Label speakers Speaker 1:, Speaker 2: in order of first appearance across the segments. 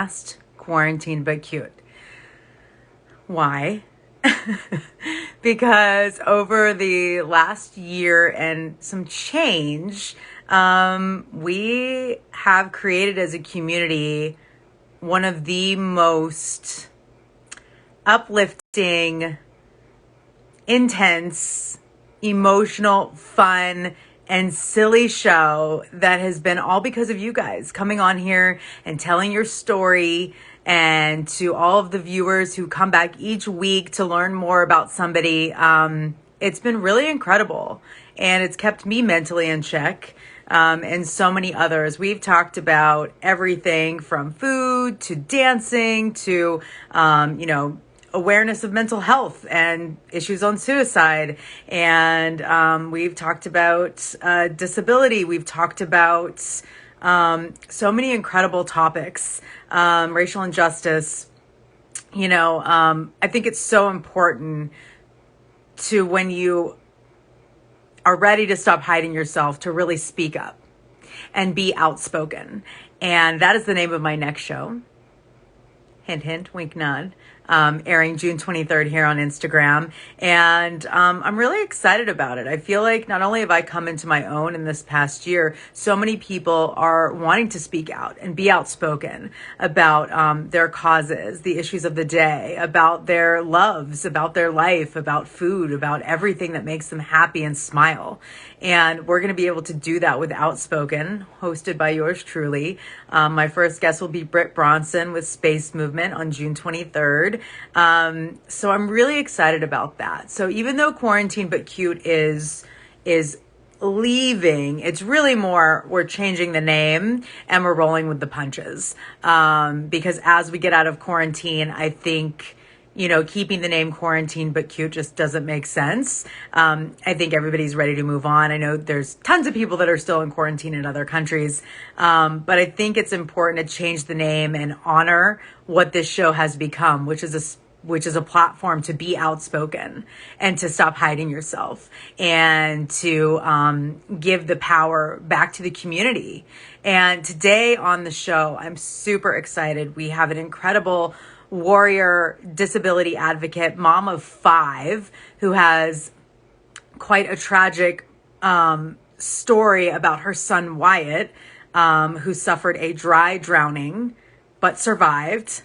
Speaker 1: last quarantine but cute. Why? Because over the last year and some change, we have created as a community one of the most uplifting, intense, emotional, fun, and silly show that has been all because of you guys coming on here and telling your story, and to all of the viewers who come back each week to learn more about somebody. It's been really incredible, and it's kept me mentally in check. And so many others. We've talked about everything from food to dancing to, awareness of mental health and issues on suicide. And we've talked about disability. We've talked about so many incredible topics, racial injustice. I think it's so important to, when you are ready to stop hiding yourself, to really speak up and be outspoken. And that is the name of my next show. Hint, hint, wink, nod. Airing June 23rd here on Instagram. And I'm really excited about it. I feel like not only have I come into my own in this past year, so many people are wanting to speak out and be outspoken about their causes, the issues of the day, about their loves, about their life, about food, about everything that makes them happy and smile. And we're going to be able to do that with Outspoken, hosted by yours truly. My first guest will be Britt Bronson with Space Movement on June 23rd. So I'm really excited about that. So even though Quarantine But Cute is leaving, it's really more, we're changing the name and we're rolling with the punches. Because as we get out of quarantine, I think, keeping the name Quarantine But Cute just doesn't make sense. I think everybody's ready to move on. I know there's tons of people that are still in quarantine in other countries. But I think it's important to change the name and honor what this show has become, which is a platform to be outspoken and to stop hiding yourself, and to give the power back to the community. And today on the show, I'm super excited. We have an incredible warrior, disability advocate, mom of 5, who has quite a tragic story about her son Wyatt, who suffered a dry drowning but survived.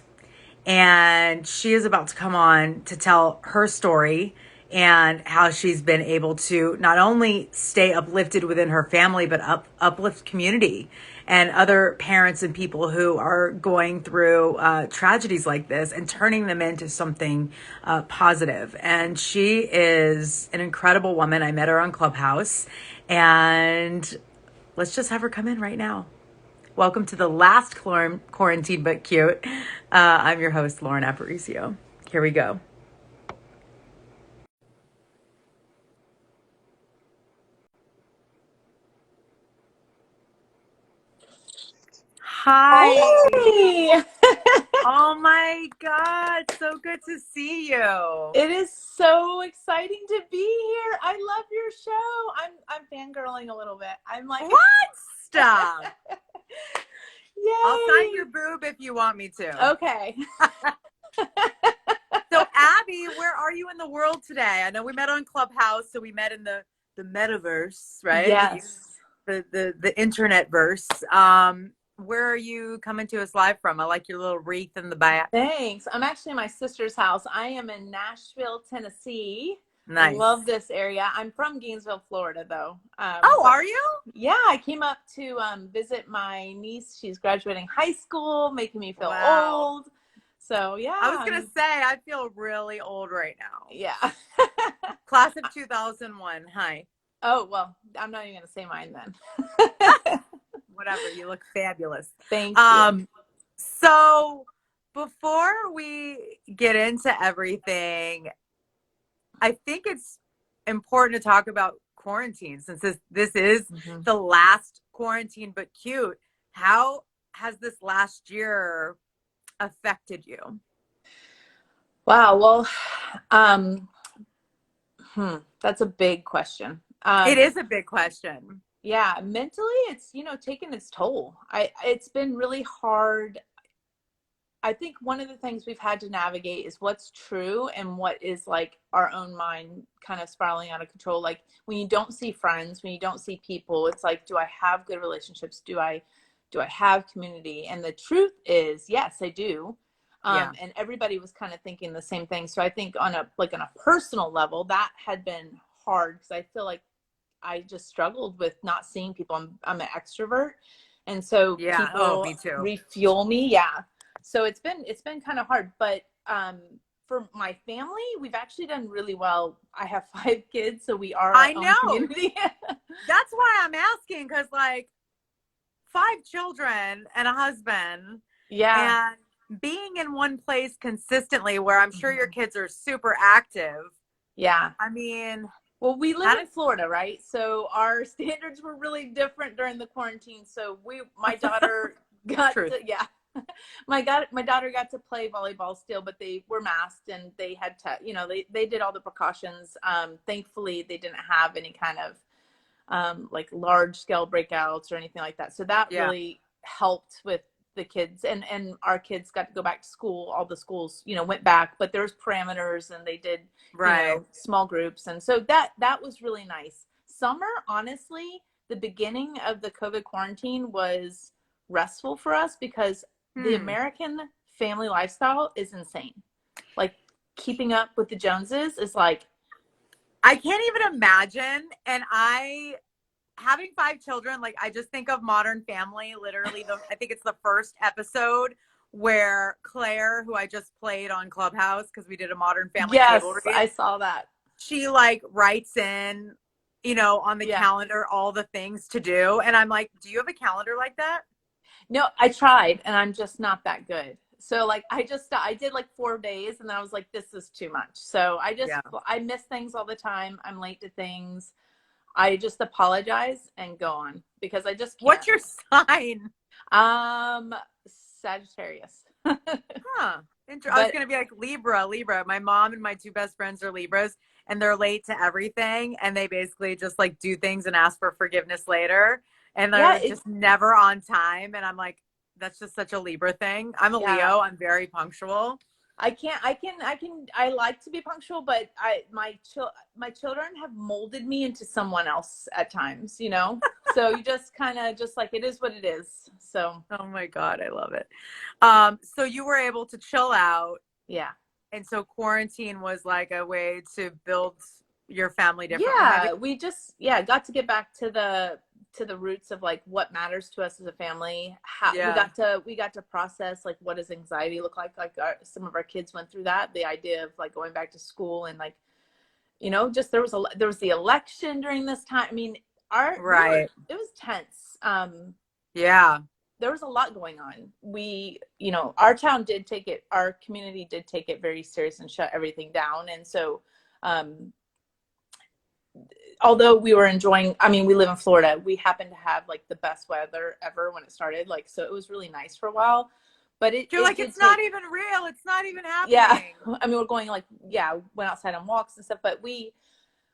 Speaker 1: And she is about to come on to tell her story and how she's been able to not only stay uplifted within her family, but uplift community and other parents and people who are going through tragedies like this, and turning them into something positive. And she is an incredible woman. I met her on Clubhouse, and let's just have her come in right now. Welcome to the last Quarantine But Cute. I'm your host, Lauren Aparicio. Here we go. Hi.
Speaker 2: Hey!
Speaker 1: Oh my God. So good to see you.
Speaker 2: It is so exciting to be here. I love your show. I'm fangirling a little bit. I'm like,
Speaker 1: What? Stop.
Speaker 2: yay!
Speaker 1: I'll sign your boob if you want me to.
Speaker 2: Okay.
Speaker 1: So Abby, where are you in the world today? I know we met on Clubhouse, so we met in the metaverse, right?
Speaker 2: Yes.
Speaker 1: The internet verse. Where are you coming to us live from? I like your little wreath in the back.
Speaker 2: Thanks. I'm actually in my sister's house. I am in Nashville, Tennessee.
Speaker 1: Nice.
Speaker 2: Love this area. I'm from Gainesville, Florida, though.
Speaker 1: Oh, are you?
Speaker 2: Yeah, I came up to visit my niece. She's graduating high school, making me feel old. So, yeah.
Speaker 1: I was going to say, I feel really old right now.
Speaker 2: Yeah.
Speaker 1: Class of 2001. Hi.
Speaker 2: Oh, well, I'm not even going to say mine then.
Speaker 1: Whatever. You look fabulous.
Speaker 2: Thank you.
Speaker 1: So before we get into everything, I think it's important to talk about quarantine, since this is the last Quarantine But Cute. How has this last year affected you?
Speaker 2: Wow. Well, that's a big question.
Speaker 1: It is a big question.
Speaker 2: Yeah, mentally, it's taken its toll. It's been really hard. I think one of the things we've had to navigate is what's true and what is like our own mind kind of spiraling out of control. Like when you don't see friends, when you don't see people, it's like, do I have good relationships? Do I have community? And the truth is, yes, I do.
Speaker 1: Yeah.
Speaker 2: And everybody was kind of thinking the same thing. So I think on a personal level, that had been hard because I feel like I just struggled with not seeing people. I'm an extrovert, and so
Speaker 1: Yeah. Oh,
Speaker 2: people
Speaker 1: me too.
Speaker 2: refuel me. Yeah. So it's been kind of hard, but for my family, we've actually done really well. I have 5 kids, so we are our
Speaker 1: I
Speaker 2: own
Speaker 1: know.
Speaker 2: community.
Speaker 1: That's why I'm asking, because like 5 children and a husband
Speaker 2: Yeah.
Speaker 1: and being in one place consistently where I'm sure your
Speaker 2: Mhm.
Speaker 1: kids are super active.
Speaker 2: Yeah.
Speaker 1: I mean,
Speaker 2: Well, we live
Speaker 1: how
Speaker 2: in
Speaker 1: did
Speaker 2: Florida, right? So our standards were really different during the quarantine. So my daughter got
Speaker 1: truth.
Speaker 2: to, yeah, my daughter got to play volleyball still, but they were masked and they had to, they did all the precautions. Thankfully, they didn't have any kind of like large scale breakouts or anything like that. So that
Speaker 1: Yeah.
Speaker 2: really helped with the kids, and our kids got to go back to school. All the schools, went back, but there's parameters and they did,
Speaker 1: Right.
Speaker 2: small groups. And so that was really nice. Summer, honestly, the beginning of the COVID quarantine was restful for us because the
Speaker 1: Hmm.
Speaker 2: American family lifestyle is insane. Like keeping up with the Joneses is like,
Speaker 1: I can't even imagine. And having 5 children, like I just think of Modern Family. Literally, I think it's the first episode where Claire, who I just played on Clubhouse because we did a Modern Family table
Speaker 2: yes,
Speaker 1: read,
Speaker 2: I saw that.
Speaker 1: she like writes in, on the
Speaker 2: Yeah.
Speaker 1: calendar all the things to do, and I'm like, do you have a calendar like that?
Speaker 2: No, I tried and I'm just not that good. So like I did like 4 days and then I was like, this is too much. So
Speaker 1: Yeah.
Speaker 2: I miss things all the time. I'm late to things. I just apologize and go on because I just
Speaker 1: What's
Speaker 2: can't.
Speaker 1: your sign?
Speaker 2: Um, Sagittarius.
Speaker 1: Huh. I was
Speaker 2: But
Speaker 1: gonna be like Libra. My mom and my 2 best friends are Libras, and they're late to everything, and they basically just like do things and ask for forgiveness later, and
Speaker 2: yeah,
Speaker 1: they're just never on time. And I'm like, that's just such a Libra thing. I'm a
Speaker 2: yeah.
Speaker 1: Leo. I'm very punctual.
Speaker 2: I like to be punctual, but my children have molded me into someone else at times. So you just kind of just like, it is what it is. So
Speaker 1: Oh my God, I love it. So you were able to chill out,
Speaker 2: yeah.
Speaker 1: and so quarantine was like a way to build your family differently, maybe.
Speaker 2: Yeah, we just got to get back to the roots of like what matters to us as a family. How
Speaker 1: Yeah.
Speaker 2: we got to process like what does anxiety look like. Like some of our kids went through that. The idea of like going back to school and like just there was the election during this time. I mean,
Speaker 1: Right.
Speaker 2: it was tense.
Speaker 1: Yeah.
Speaker 2: There was a lot going on. Our community did take it very serious and shut everything down. And so um although we were enjoying, I mean, we live in Florida, we happened to have like the best weather ever when it started. Like, so it was really nice for a while, but
Speaker 1: You're
Speaker 2: it
Speaker 1: like,
Speaker 2: did
Speaker 1: it's not
Speaker 2: take,
Speaker 1: even real. It's not even
Speaker 2: yeah.
Speaker 1: happening.
Speaker 2: I mean, we're going like, yeah, went outside on walks and stuff, but we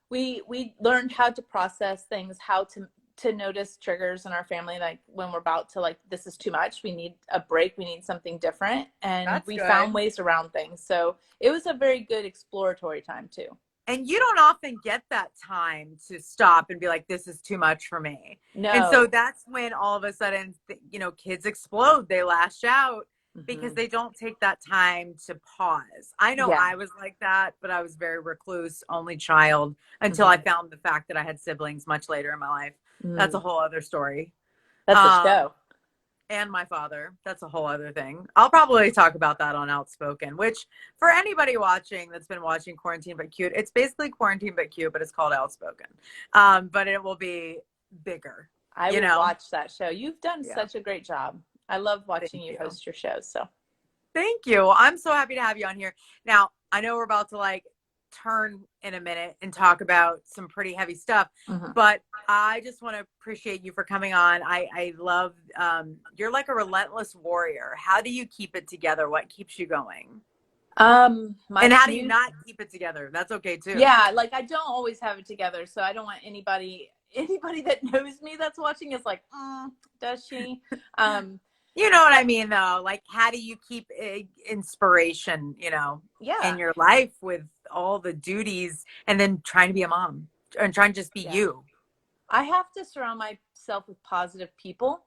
Speaker 2: learned how to process things, how to notice triggers in our family. Like when we're about to like, this is too much. We need a break. We need something different. And
Speaker 1: That's
Speaker 2: we found
Speaker 1: good.
Speaker 2: ways around things. So it was a very good exploratory time too.
Speaker 1: And you don't often get that time to stop and be like, this is too much for me. And so
Speaker 2: No.
Speaker 1: that's when all of a sudden, kids explode. They lash out because
Speaker 2: Mm-hmm.
Speaker 1: they don't take that time to pause. I know
Speaker 2: Yeah.
Speaker 1: I was like that, but I was very recluse, only child until I
Speaker 2: Mm-hmm.
Speaker 1: found the fact that I had siblings much later in my life. That's a
Speaker 2: Mm.
Speaker 1: whole other story.
Speaker 2: That's a
Speaker 1: Um,
Speaker 2: show.
Speaker 1: and my father. That's a whole other thing. I'll probably talk about that on Outspoken, which for anybody watching that's been watching Quarantine But Cute, it's basically Quarantine But Cute, but it's called Outspoken. But it will be bigger,
Speaker 2: I
Speaker 1: you
Speaker 2: will
Speaker 1: know?
Speaker 2: watch that show. You've done
Speaker 1: Yeah.
Speaker 2: such a great job. I love watching
Speaker 1: Thank
Speaker 2: you
Speaker 1: you.
Speaker 2: host your shows. So
Speaker 1: Thank you. I'm so happy to have you on here. Now, I know we're about to like turn in a minute and talk about some pretty heavy stuff,
Speaker 2: Mhm.
Speaker 1: but I just want to appreciate you for coming on. I love, you're like a relentless warrior. How do you keep it together? What keeps you going?
Speaker 2: My
Speaker 1: And how do you
Speaker 2: community,
Speaker 1: not keep it together? That's okay too.
Speaker 2: yeah, like I don't always have it together. So I don't want anybody that knows me that's watching is like, does she? Um,
Speaker 1: You know what I mean, though? Like, how do you keep inspiration, in
Speaker 2: Yeah.
Speaker 1: your life with all the duties and then trying to be a mom and trying to just be
Speaker 2: Yeah.
Speaker 1: you?
Speaker 2: I have to surround myself with positive people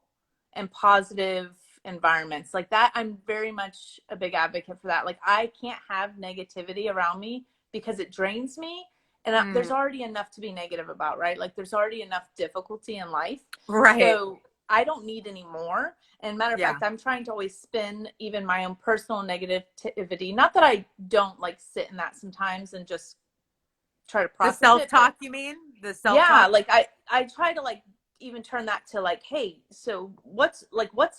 Speaker 2: and positive environments like that. I'm very much a big advocate for that. Like, I can't have negativity around me because it drains me. And there's
Speaker 1: Mm,
Speaker 2: already enough to be negative about, right? Like, there's already enough difficulty in life.
Speaker 1: right.
Speaker 2: So I don't need any more. And matter of
Speaker 1: Yeah.
Speaker 2: fact, I'm trying to always spin even my own personal negativity. Not that I don't like sit in that sometimes and just try to
Speaker 1: The
Speaker 2: process it, but
Speaker 1: self-talk, you mean? The
Speaker 2: yeah,
Speaker 1: self-talk?
Speaker 2: like I try to like even turn that to like, hey, so what's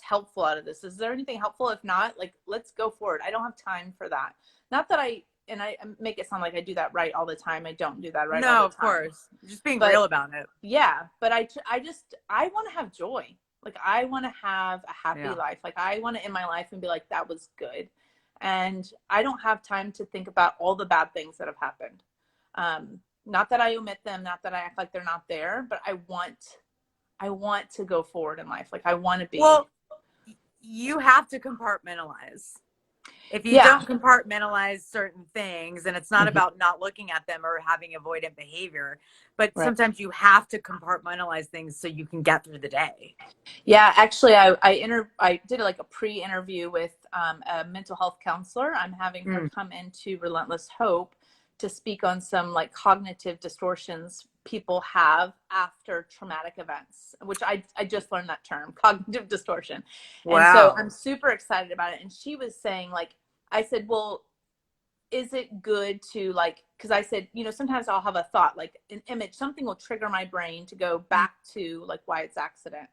Speaker 2: helpful out of this? Is there anything helpful? If not, like, let's go forward. I don't have time for that. Not that I make it sound like I do that right all the time. I don't do that right all
Speaker 1: No,
Speaker 2: the
Speaker 1: of
Speaker 2: time.
Speaker 1: course. Just being real
Speaker 2: But
Speaker 1: about it.
Speaker 2: yeah, but I just I want to have joy. Like, I want to have a happy
Speaker 1: Yeah.
Speaker 2: life. Like, I want to end my life and be like, that was good. And I don't have time to think about all the bad things that have happened. Not that I omit them, not that I act like they're not there, but I want to go forward in life. Like, I want to be.
Speaker 1: Well, you have to compartmentalize. If you
Speaker 2: Yeah.
Speaker 1: don't compartmentalize certain things, and it's not
Speaker 2: Mm-hmm.
Speaker 1: about not looking at them or having avoidant behavior, but
Speaker 2: Right.
Speaker 1: sometimes you have to compartmentalize things so you can get through the day.
Speaker 2: Yeah, actually, I did like a pre-interview with a mental health counselor. I'm having her
Speaker 1: Mm.
Speaker 2: come into Relentless Hope to speak on some like cognitive distortions people have after traumatic events, which I just learned that term, cognitive distortion. And so I'm
Speaker 1: Wow.
Speaker 2: super excited about it. And she was saying, like, I said, well, is it good to like, because I said, sometimes I'll have a thought, like an image, something will trigger my brain to go back to like Wyatt's accident.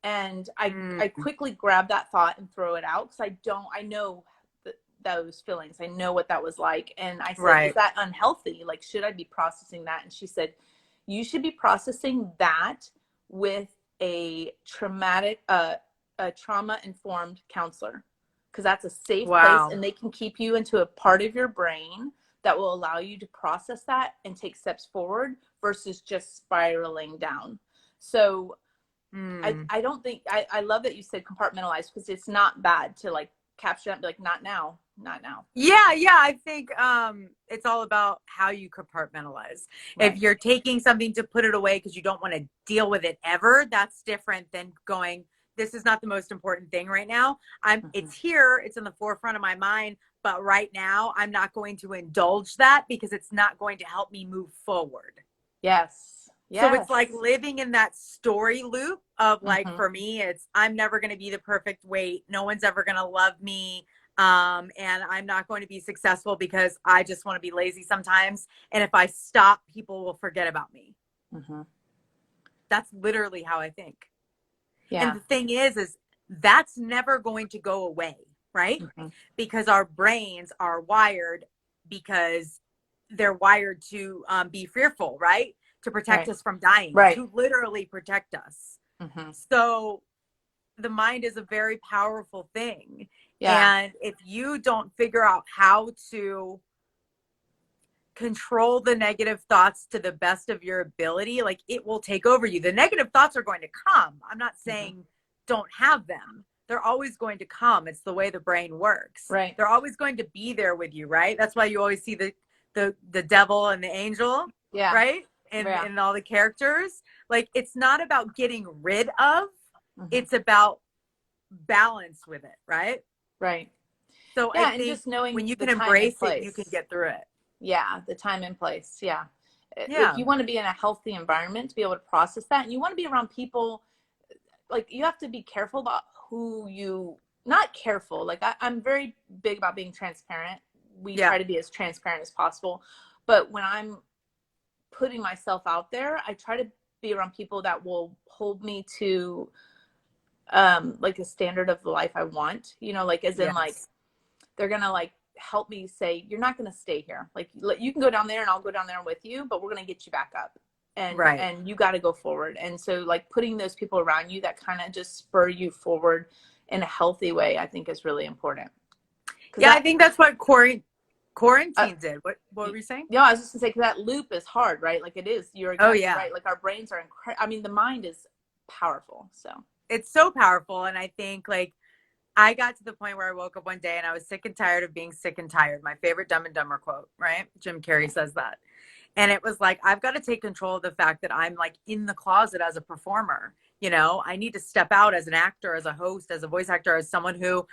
Speaker 2: And I
Speaker 1: Mm.
Speaker 2: quickly grab that thought and throw it out because I know those feelings. I know what that was like. And I said, is
Speaker 1: Right.
Speaker 2: that unhealthy? Like, should I be processing that? And she said, you should be processing that with a a trauma informed counselor, because that's a safe place
Speaker 1: Wow.
Speaker 2: and they can keep you into a part of your brain that will allow you to process that and take steps forward versus just spiraling down. So
Speaker 1: Mm.
Speaker 2: I don't think I love that you said compartmentalize, because it's not bad to like capture that and be like, not now, not now.
Speaker 1: Yeah, yeah. I think it's all about how you compartmentalize. If
Speaker 2: Right.
Speaker 1: you're taking something to put it away because you don't want to deal with it ever, that's different than going, this is not the most important thing right now.
Speaker 2: Mm-hmm.
Speaker 1: It's here, it's in the forefront of my mind, but right now I'm not going to indulge that because it's not going to help me move forward.
Speaker 2: Yes.
Speaker 1: So it's like
Speaker 2: Yes.
Speaker 1: living in that story loop of like,
Speaker 2: Mm-hmm.
Speaker 1: for me, it's I'm never going to be the perfect weight. No one's ever going to love me. And I'm not going to be successful because I just want to be lazy sometimes. And if I stop, people will forget about me.
Speaker 2: Mm-hmm.
Speaker 1: That's literally how I think. And
Speaker 2: Yeah.
Speaker 1: the thing is that's never going to go away, right?
Speaker 2: Mm-hmm.
Speaker 1: Because our brains are wired because they're wired to be fearful, right? To protect
Speaker 2: Right.
Speaker 1: us from dying,
Speaker 2: Right.
Speaker 1: to literally protect us.
Speaker 2: Mm-hmm.
Speaker 1: So the mind is a very powerful thing.
Speaker 2: Yeah.
Speaker 1: And if you don't figure out how to control the negative thoughts to the best of your ability, like it will take over you. The negative thoughts are going to come. I'm not
Speaker 2: Mm-hmm.
Speaker 1: saying don't have them. They're always going to come. It's the way the brain works.
Speaker 2: Right.
Speaker 1: They're always going to be there with you, right? That's why you always see the devil and the angel,
Speaker 2: Yeah.
Speaker 1: right?
Speaker 2: Yeah.
Speaker 1: In all the characters. Like it's not about getting rid of,
Speaker 2: Mm-hmm.
Speaker 1: it's about balance with it, right?
Speaker 2: Right.
Speaker 1: So I
Speaker 2: Yeah. And
Speaker 1: think
Speaker 2: just knowing
Speaker 1: when you
Speaker 2: the
Speaker 1: can
Speaker 2: time and
Speaker 1: embrace it, you can
Speaker 2: place.
Speaker 1: get through it.
Speaker 2: Yeah. The time and place. Yeah. If
Speaker 1: Yeah.
Speaker 2: you want to be in a healthy environment to be able to process that, and you want to be around people, like, you have to be careful about who you, not careful, like I'm very big about being transparent. We
Speaker 1: Yeah.
Speaker 2: try to be as transparent as possible, but when I'm putting myself out there, I try to be around people that will hold me to like a standard of the life I want, like, as in like
Speaker 1: Yes.
Speaker 2: they're gonna like help me say, you're not gonna stay here, like you can go down there and I'll go down there with you, but we're gonna get you back up,
Speaker 1: Right.
Speaker 2: and you got to go forward. And so like putting those people around you that kind of just spur you forward in a healthy way, I think is really important, because
Speaker 1: Yeah, I
Speaker 2: that
Speaker 1: think that's what
Speaker 2: uh,
Speaker 1: quarantine did. What were you saying?
Speaker 2: I was just gonna say, because that loop is hard, right? Like, it is, you're
Speaker 1: Oh
Speaker 2: exactly
Speaker 1: yeah.
Speaker 2: right. Like, our brains are I mean, the mind is powerful. So
Speaker 1: it's so powerful. And I think like I got to the point where I woke up one day and I was sick and tired of being sick and tired. My favorite Dumb and Dumber quote, right? Jim Carrey says that. And it was like, I've got to take control of the fact that I'm like in the closet as a performer. You know, I need to step out as an actor, as a host, as a voice actor, as someone who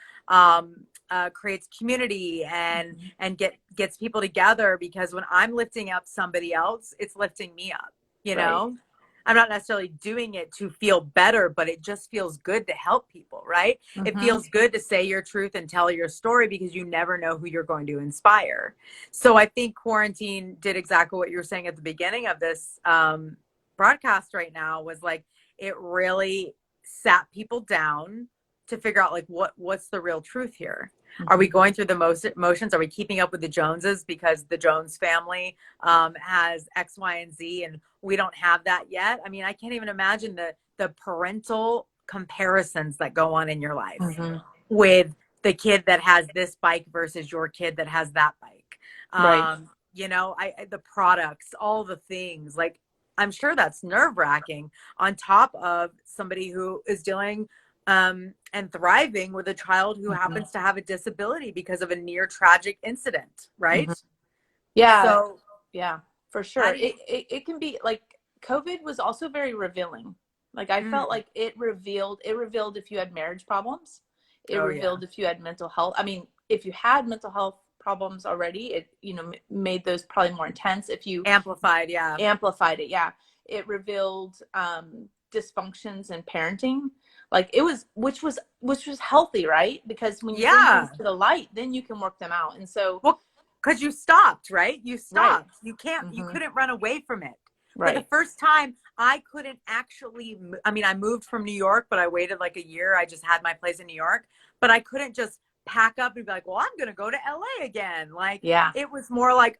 Speaker 1: creates community and gets people together. Because when I'm lifting up somebody else, it's lifting me up. You
Speaker 2: Right.
Speaker 1: know, I'm not necessarily doing it to feel better, but it just feels good to help people, right? It
Speaker 2: Mm-hmm.
Speaker 1: feels good to say your truth and tell your story because you never know who you're going to inspire. So I think quarantine did exactly what you were saying at the beginning of this broadcast right now was like, it really sat people down to figure out like what's the real truth here.
Speaker 2: Mm-hmm.
Speaker 1: Are we going through the most emotions? Are we keeping up with the Joneses because the Jones family has X, Y, and Z, and we don't have that yet? I mean, I can't even imagine the parental comparisons that go on in your life
Speaker 2: Mm-hmm.
Speaker 1: with the kid that has this bike versus your kid that has that bike.
Speaker 2: Right.
Speaker 1: You know, the products, all the things. Like, I'm sure that's nerve wracking. On top of somebody who is dealing and thriving with a child who
Speaker 2: Mm-hmm.
Speaker 1: happens to have a disability because of a near tragic incident, right?
Speaker 2: Mm-hmm. Yeah.
Speaker 1: So,
Speaker 2: Yeah, for
Speaker 1: how
Speaker 2: sure.
Speaker 1: do you?
Speaker 2: It can be like COVID was also very revealing. Like I felt
Speaker 1: Mm,
Speaker 2: like it revealed if you had marriage problems. It
Speaker 1: oh yeah,
Speaker 2: revealed if you had mental health. I mean, if you had mental health problems already, it made those probably more intense. If you
Speaker 1: amplified, yeah,
Speaker 2: amplified it, yeah. It revealed dysfunctions in parenting. Like it was which was healthy, right? Because when you bring things
Speaker 1: yeah.
Speaker 2: to the light, then you can work them out. And so,
Speaker 1: Well, because you stopped, right? You
Speaker 2: right.
Speaker 1: stopped. You
Speaker 2: Mm-hmm.
Speaker 1: couldn't run away from it. For the
Speaker 2: Right.
Speaker 1: first time, I couldn't actually, I mean, I moved from New York, but I waited like a year. I just had my place in New York, but I couldn't just pack up and be like, well, I'm going to go to LA again. Like,
Speaker 2: Yeah.
Speaker 1: it was more like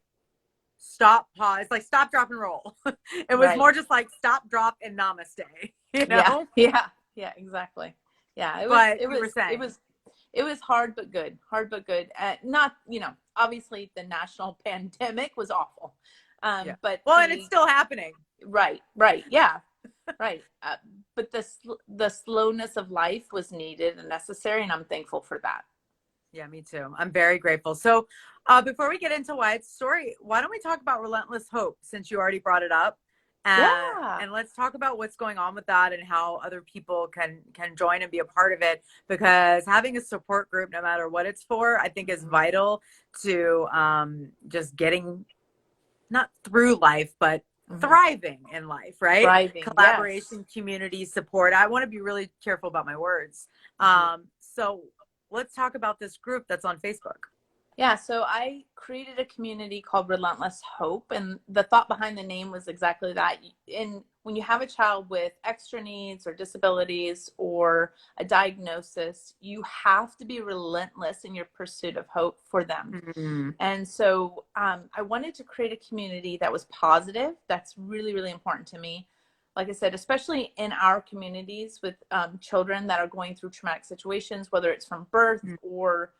Speaker 1: stop, pause, like stop, drop, and roll. It was
Speaker 2: Right.
Speaker 1: more just like stop, drop, and namaste, you
Speaker 2: Yeah.
Speaker 1: know?
Speaker 2: Yeah. Yeah. Exactly. Yeah. It was.
Speaker 1: But
Speaker 2: It
Speaker 1: you were
Speaker 2: was. It
Speaker 1: saying,
Speaker 2: was. It was hard but good. Hard but good. Not. Obviously, the national pandemic was awful.
Speaker 1: yeah.
Speaker 2: But
Speaker 1: Well, and it's
Speaker 2: the
Speaker 1: still happening.
Speaker 2: right. Right. Yeah. Right. But the slowness of life was needed and necessary, and I'm thankful for that.
Speaker 1: Yeah, me too. I'm very grateful. So, before we get into Wyatt's story, why don't we talk about Relentless Hope since you already brought it up?
Speaker 2: Yeah.
Speaker 1: And let's talk about what's going on with that and how other people can join and be a part of it. Because having a support group, no matter what it's for, I think is
Speaker 2: Mhm.
Speaker 1: vital to just getting not through life, but
Speaker 2: Mhm.
Speaker 1: thriving in life, right?
Speaker 2: Thriving. Yes.
Speaker 1: Collaboration, community, support. I want to be really careful about my words.
Speaker 2: Mhm.
Speaker 1: So let's talk about this group that's on Facebook.
Speaker 2: Yeah, so I created a community called Relentless Hope, and the thought behind the name was exactly that. In when you have a child with extra needs or disabilities or a diagnosis, you have to be relentless in your pursuit of hope for them.
Speaker 1: Mm,
Speaker 2: And so I wanted to create a community that was positive. That's really, really important to me. Like I said, especially in our communities with children that are going through traumatic situations, whether it's from birth
Speaker 1: mm,
Speaker 2: or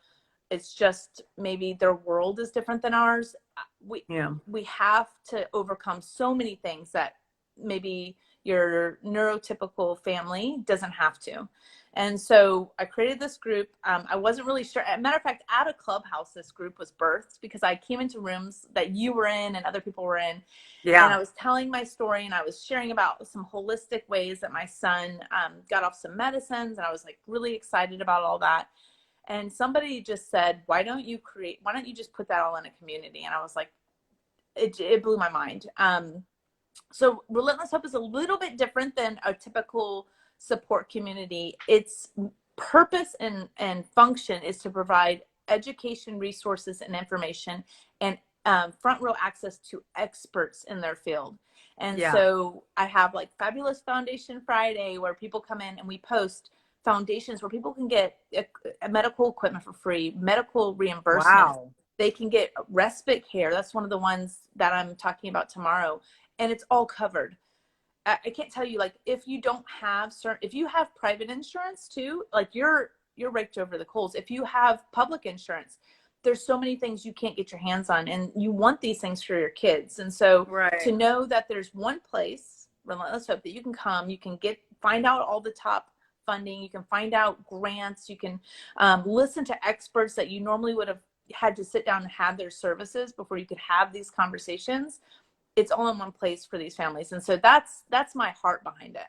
Speaker 2: it's just maybe their world is different than ours. we
Speaker 1: yeah.
Speaker 2: we have to overcome so many things that maybe your neurotypical family doesn't have to. And so I created this group. I wasn't really sure. As a matter of fact, at a clubhouse, this group was birthed because I came into rooms that you were in and other people were in, and
Speaker 1: Yeah.
Speaker 2: I was telling my story and I was sharing about some holistic ways that my son got off some medicines, and I was like really excited about all that. And somebody just said, why don't you just put that all in a community? And I was like, it blew my mind. So Relentless Hope is a little bit different than a typical support community. Its purpose and function is to provide education, resources, and information, and front row access to experts in their field. And
Speaker 1: Yeah.
Speaker 2: so I have like Fabulous Foundation Friday where people come in and we post foundations where people can get medical equipment for free, medical reimbursements.
Speaker 1: Wow.
Speaker 2: They can get respite care. That's one of the ones that I'm talking about tomorrow, and it's all covered. I can't tell you, like, if you don't have certain, if you have private insurance too, like you're raked over the coals. If you have public insurance, there's so many things you can't get your hands on, and you want these things for your kids. And so
Speaker 1: Right.
Speaker 2: to know that there's one place, Relentless Hope, that you can come, you can find out all the top funding. You can find out grants. You can listen to experts that you normally would have had to sit down and have their services before you could have these conversations. It's all in one place for these families. And so that's my heart behind it.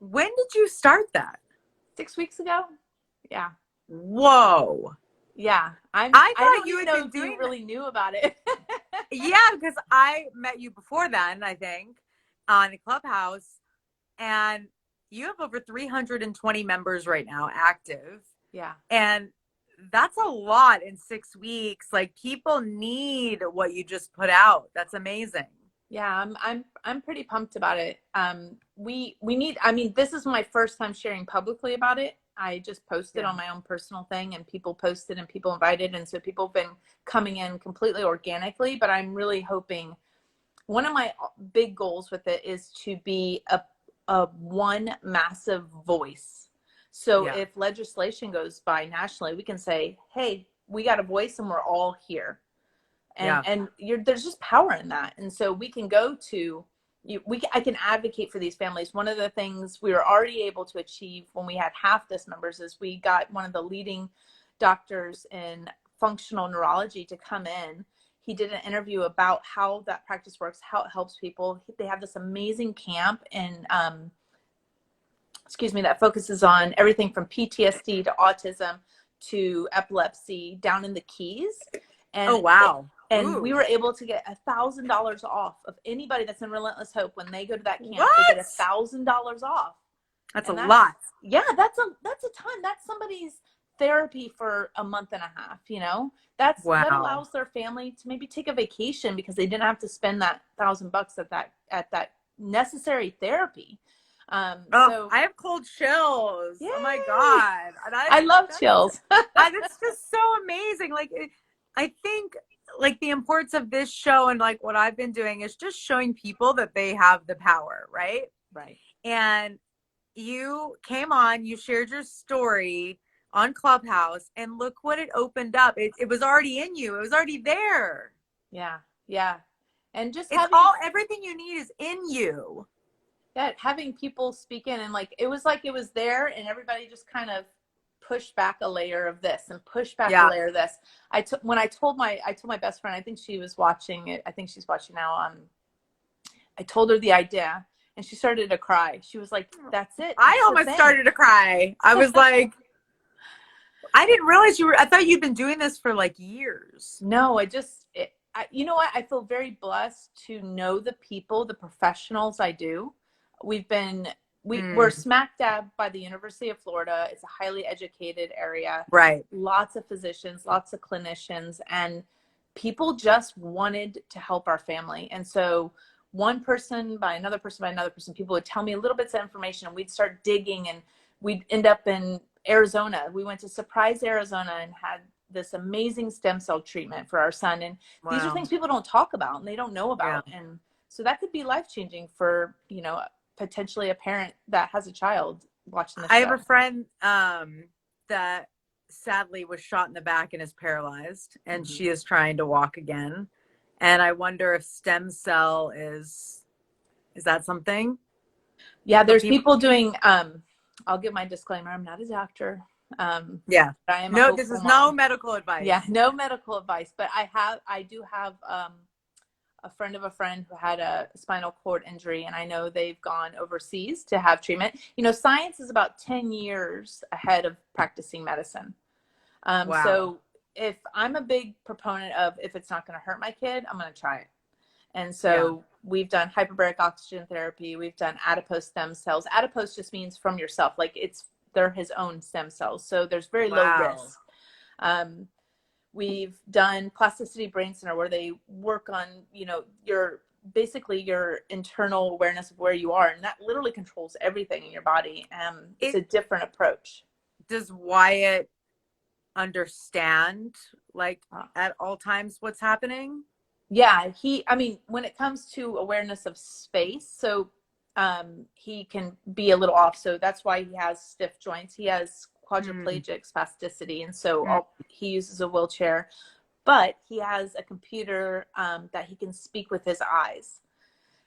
Speaker 1: When did you start that?
Speaker 2: 6 weeks ago. Yeah.
Speaker 1: Whoa.
Speaker 2: Yeah.
Speaker 1: I
Speaker 2: I
Speaker 1: thought
Speaker 2: don't
Speaker 1: you
Speaker 2: even
Speaker 1: had
Speaker 2: know
Speaker 1: been
Speaker 2: if you
Speaker 1: doing
Speaker 2: really knew about it.
Speaker 1: Yeah, because I met you before then, I think, on Clubhouse, and you have over 320 members right now active.
Speaker 2: Yeah.
Speaker 1: And that's a lot in 6 weeks. Like, people need what you just put out. That's amazing.
Speaker 2: Yeah, I'm pretty pumped about it. We need, I mean, this is my first time sharing publicly about it. I just posted
Speaker 1: Yeah.
Speaker 2: on my own personal thing, and people posted and people invited, and so people have been coming in completely organically, but I'm really hoping, one of my big goals with it is to be a one massive voice. So
Speaker 1: Yeah.
Speaker 2: if legislation goes by nationally, we can say, hey, we got a voice and we're all here.
Speaker 1: Yeah.
Speaker 2: And there's just power in that. And so we can go to I can advocate for these families. One of the things we were already able to achieve when we had half this members is we got one of the leading doctors in functional neurology to come in. He did an interview about how that practice works, how it helps people. They have this amazing camp in that focuses on everything from PTSD to autism to epilepsy down in the Keys.
Speaker 1: Oh,
Speaker 2: And
Speaker 1: wow.
Speaker 2: we
Speaker 1: Ooh.
Speaker 2: were able to get $1,000 off of anybody that's in Relentless Hope. When they go to that camp, they get
Speaker 1: What?
Speaker 2: $1,000 off.
Speaker 1: That's a
Speaker 2: And
Speaker 1: lot.
Speaker 2: that's a ton. That's somebody's therapy for a month and a half. That
Speaker 1: Wow.
Speaker 2: allows their family to maybe take a vacation because they didn't have to spend that $1,000 at that necessary therapy.
Speaker 1: Oh,
Speaker 2: So
Speaker 1: I have cold chills. Oh my
Speaker 2: yay!
Speaker 1: God. And
Speaker 2: I love
Speaker 1: that's,
Speaker 2: chills.
Speaker 1: that's just so amazing. Like, I think like the importance of this show and like what I've been doing is just showing people that they have the power, right?
Speaker 2: Right.
Speaker 1: And you came on, you shared your story on Clubhouse, and look what it opened up. It was already in you. It was already there.
Speaker 2: Yeah. Yeah. And just
Speaker 1: It's everything you need is in you.
Speaker 2: having people speak in, and like it was there, and everybody just kind of pushed back a layer of this and pushed back a
Speaker 1: Yeah.
Speaker 2: layer of this. When I told my best friend, I think she was watching it. I think she's watching now. I told her the idea, and she started to cry. She was like, "That's it.
Speaker 1: I
Speaker 2: That's the
Speaker 1: almost
Speaker 2: thing."
Speaker 1: started to cry. I was like, I didn't realize I thought you'd been doing this for like years.
Speaker 2: No, you know what? I feel very blessed to know the people, the professionals I do. We're
Speaker 1: Mm,
Speaker 2: smack dab by the University of Florida. It's a highly educated area,
Speaker 1: right.
Speaker 2: lots of physicians, lots of clinicians, and people just wanted to help our family. And so one person by another person by another person, people would tell me little bits of information, and we'd start digging, and we'd end up in Arizona. We went to Surprise, Arizona, and had this amazing stem cell treatment for our son. And these are
Speaker 1: Wow.
Speaker 2: things people don't talk about and they don't know
Speaker 1: Yeah.
Speaker 2: about. And so that could be life-changing for, potentially a parent that has a child watching the
Speaker 1: I have
Speaker 2: show.
Speaker 1: a friend that sadly was shot in the back and is paralyzed, and
Speaker 2: Mm-hmm.
Speaker 1: she is trying to walk again. And I wonder if stem cell is that something
Speaker 2: Yeah,
Speaker 1: for
Speaker 2: there's
Speaker 1: people?
Speaker 2: people doing, I'll give my disclaimer. I'm not a doctor.
Speaker 1: Yeah.
Speaker 2: But I am a
Speaker 1: No, this
Speaker 2: hopeful
Speaker 1: is no
Speaker 2: mom.
Speaker 1: medical advice.
Speaker 2: Yeah, no medical advice, but I do have a friend of a friend who had a spinal cord injury, and I know they've gone overseas to have treatment. Science is about 10 years ahead of practicing medicine.
Speaker 1: Wow.
Speaker 2: So if I'm a big proponent of, if it's not going to hurt my kid, I'm going to try it. And
Speaker 1: Yeah.
Speaker 2: so we've done hyperbaric oxygen therapy. We've done adipose stem cells. Adipose just means from yourself, like they're his own stem cells. So there's very low
Speaker 1: Wow.
Speaker 2: risk. We've done plasticity brain center, where they work on, your internal awareness of where you are. And that literally controls everything in your body. It's
Speaker 1: It
Speaker 2: a different approach.
Speaker 1: does Wyatt understand like
Speaker 2: Uh,
Speaker 1: at all times what's happening?
Speaker 2: yeah, when it comes to awareness of space, so he can be a little off. So that's why he has stiff joints. He has
Speaker 1: Mm,
Speaker 2: quadriplegic spasticity. And so
Speaker 1: mm.
Speaker 2: he uses a wheelchair, but he has a computer that he can speak with his eyes.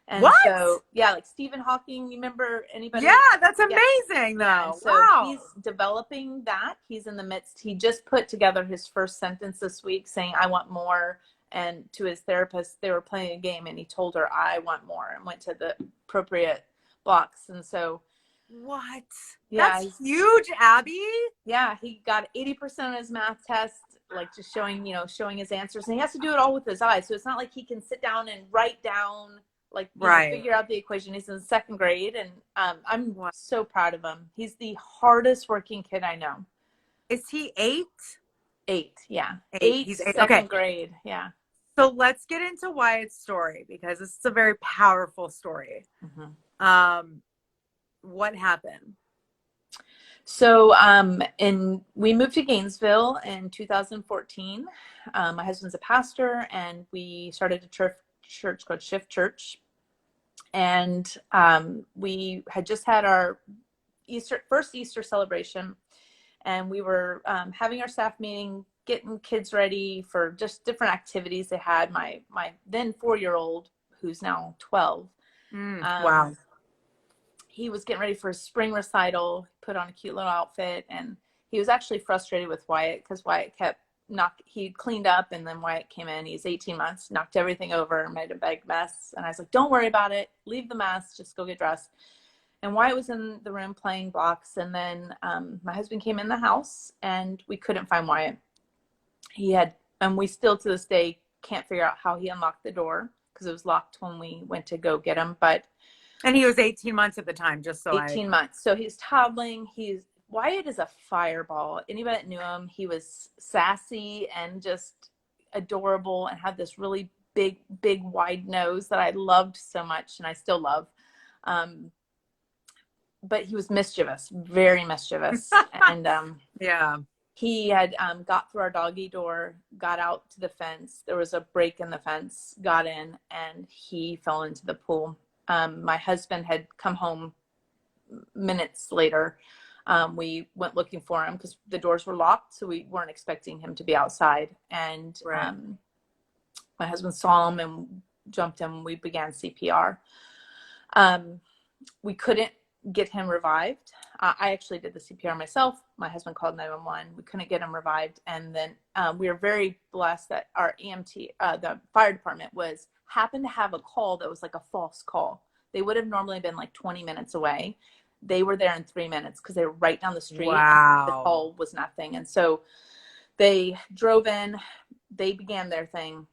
Speaker 2: And
Speaker 1: What?
Speaker 2: so, yeah, like Stephen Hawking, you remember
Speaker 1: Yeah,
Speaker 2: anybody?
Speaker 1: that's
Speaker 2: Yeah.
Speaker 1: amazing
Speaker 2: Yeah. And
Speaker 1: though.
Speaker 2: so
Speaker 1: Wow.
Speaker 2: he's developing that. He's in the midst. He just put together his first sentence this week saying, I want more. And to his therapist, they were playing a game and he told her, I want more, and went to the appropriate blocks. And so,
Speaker 1: What?
Speaker 2: yeah,
Speaker 1: That's huge, Abby.
Speaker 2: yeah, he got 80% on his math test, like just showing, showing his answers. And he has to do it all with his eyes. So it's not like he can sit down and write down, like,
Speaker 1: Right.
Speaker 2: figure out the equation. He's in second grade. And I'm
Speaker 1: What?
Speaker 2: so proud of him. He's the hardest working kid I know.
Speaker 1: Is he 8?
Speaker 2: 8, yeah.
Speaker 1: 8.
Speaker 2: 8,
Speaker 1: He's 8. Okay.
Speaker 2: second grade, yeah.
Speaker 1: So let's get into Wyatt's story because this is a very powerful story.
Speaker 2: Mm-hmm.
Speaker 1: What happened?
Speaker 2: So, we moved to Gainesville in 2014. My husband's a pastor, and we started a church called Shift Church. And we had just had our first Easter celebration, and we were having our staff meeting, getting kids ready for just different activities they had. My then 4-year-old, who's now 12,
Speaker 1: Wow.
Speaker 2: he was getting ready for his spring recital, put on a cute little outfit, and he was actually frustrated with Wyatt because Wyatt kept he cleaned up, and then Wyatt came in. He's 18 months, knocked everything over, made a big mess. And I was like, don't worry about it. Leave the mess. Just go get dressed. And Wyatt was in the room playing blocks. And then my husband came in the house, and we couldn't find Wyatt. And we still to this day can't figure out how he unlocked the door because it was locked when we went to go get him.
Speaker 1: And he was 18 months at the time, just so
Speaker 2: 18 months. So he's toddling. Wyatt is a fireball. Anybody that knew him, he was sassy and just adorable and had this really big, big, wide nose that I loved so much, and I still love. But he was mischievous, very mischievous. And
Speaker 1: yeah.
Speaker 2: he had got through our doggy door, got out to the fence. There was a break in the fence, got in, and he fell into the pool. My husband had come home minutes later. We went looking for him because the doors were locked, so we weren't expecting him to be outside. And
Speaker 1: Right.
Speaker 2: My husband saw him and jumped him. We began CPR. We couldn't get him revived. I actually did the CPR myself. My husband called 911. We couldn't get him revived. And then we were very blessed that our EMT, the fire department, happened to have a call that was like a false call. They would have normally been like 20 minutes away. They were there in 3 minutes because they were right down the street.
Speaker 1: Wow.
Speaker 2: The call was nothing. And so they drove in, they began their thing,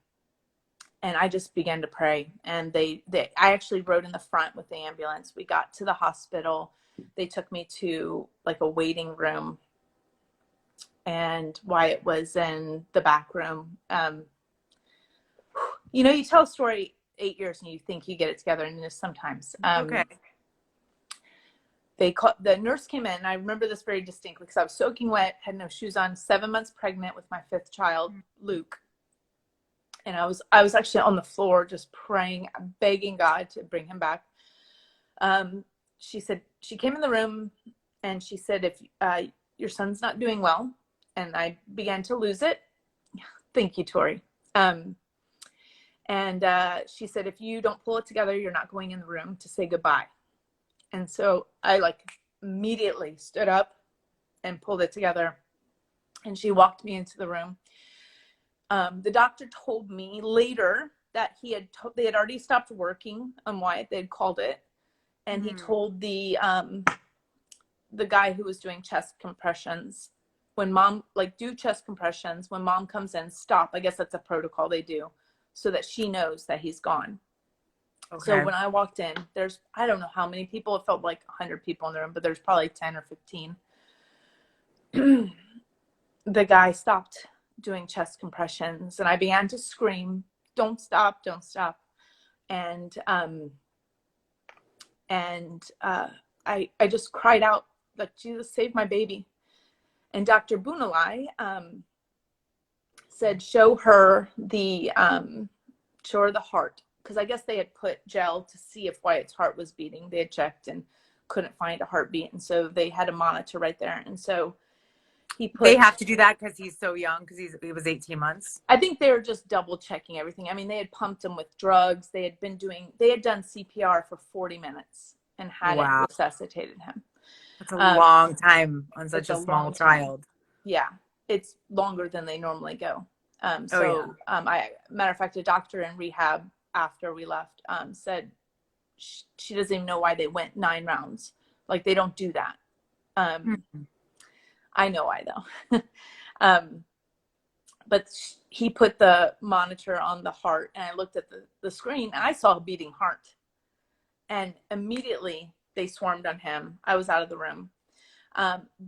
Speaker 2: and I just began to pray. And I actually rode in the front with the ambulance. We got to the hospital. They took me to like a waiting room, and Wyatt was in the back room. You tell a story 8 years and you think you get it together, and just sometimes.
Speaker 1: Okay.
Speaker 2: The nurse came in, and I remember this very distinctly because I was soaking wet, had no shoes on, 7 months pregnant with my 5th child, Luke. And I was actually on the floor just praying, begging God to bring him back. She came in the room and she said, if your son's not doing well, and I began to lose it. Thank you, Tori. And she said, if you don't pull it together, you're not going in the room to say goodbye. And so I immediately stood up and pulled it together, and she walked me into the room. The doctor told me later that they had already stopped working on Wyatt. They'd called it, and he told the guy who was doing chest compressions, when mom do chest compressions, when mom comes in, stop. I guess that's a protocol they do so that she knows that he's gone. Okay. So when I walked in, I don't know how many people. It felt like 100 people in the room, but there's probably 10 or 15. The guy stopped doing chest compressions, and I began to scream, don't stop, don't stop. And I just cried out, like, Jesus, save my baby. And Dr. Bunalai said, show her the heart. Because I guess they had put gel to see if Wyatt's heart was beating. They had checked and couldn't find a heartbeat. And so they had a monitor right there. And so He
Speaker 1: They
Speaker 2: put,
Speaker 1: have to do that because he's so young, because he was 18 months.
Speaker 2: I think they were just double checking everything. I mean, they had pumped him with drugs. They had done CPR for 40 minutes and hadn't
Speaker 1: Wow.
Speaker 2: resuscitated him.
Speaker 1: That's a
Speaker 2: Um,
Speaker 1: long time on such
Speaker 2: it's
Speaker 1: a
Speaker 2: a
Speaker 1: small
Speaker 2: long time.
Speaker 1: child.
Speaker 2: Yeah, it's longer than they normally go.
Speaker 1: Oh, yeah.
Speaker 2: Matter of fact, a doctor in rehab after we left said she doesn't even know why they went 9 rounds. Like, they don't do that.
Speaker 1: Mm-hmm.
Speaker 2: I know why though. But he put the monitor on the heart, and I looked at the screen, and I saw a beating heart. And immediately they swarmed on him. I was out of the room.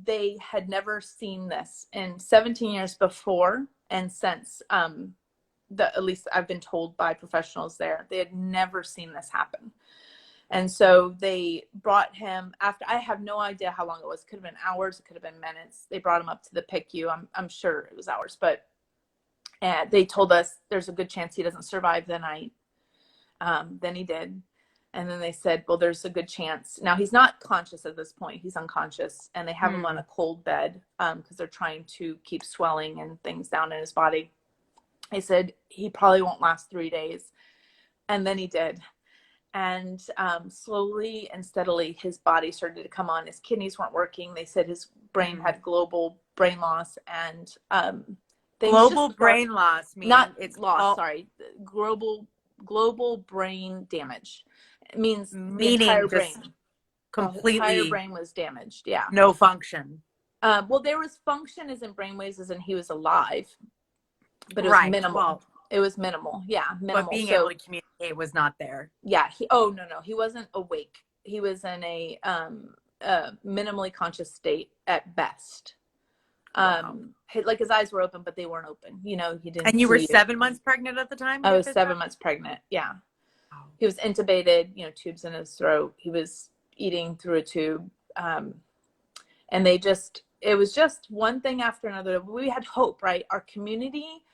Speaker 2: They had never seen this in 17 years before and since. At least I've been told by professionals there, they had never seen this happen. And so they brought him after, I have no idea how long it was. It could have been hours. It could have been minutes. They brought him up to the PICU. I'm sure it was hours, but they told us there's a good chance he doesn't survive the night. Then he did. And then they said, well, there's a good chance. Now he's not conscious at this point. He's unconscious, and they have him on a cold bed because they're trying to keep swelling and things down in his body. They said he probably won't last 3 days. And then he did. And slowly and steadily, his body started to come on. His kidneys weren't working. They said his brain had global brain loss, and
Speaker 1: Global brain loss means
Speaker 2: not
Speaker 1: it's
Speaker 2: loss. Sorry, global brain damage. It means the
Speaker 1: meaning
Speaker 2: entire
Speaker 1: just
Speaker 2: brain. The entire
Speaker 1: completely
Speaker 2: brain was damaged. Yeah.
Speaker 1: no function.
Speaker 2: Well, there was function as in brainwaves, as in he was alive, but it was
Speaker 1: Right.
Speaker 2: minimal.
Speaker 1: Well,
Speaker 2: it was minimal. Yeah, minimal.
Speaker 1: but being able to communicate was not there.
Speaker 2: Yeah. No, he wasn't awake. He was in a minimally conscious state at best.
Speaker 1: Wow.
Speaker 2: Like his eyes were open, but they weren't open. You know, he didn't.
Speaker 1: And you were
Speaker 2: see
Speaker 1: 7 months pregnant at the time?
Speaker 2: I was 7 months pregnant. Yeah.
Speaker 1: Wow.
Speaker 2: He was intubated, tubes in his throat. He was eating through a tube. And it was just one thing after another. We had hope, right? Our community.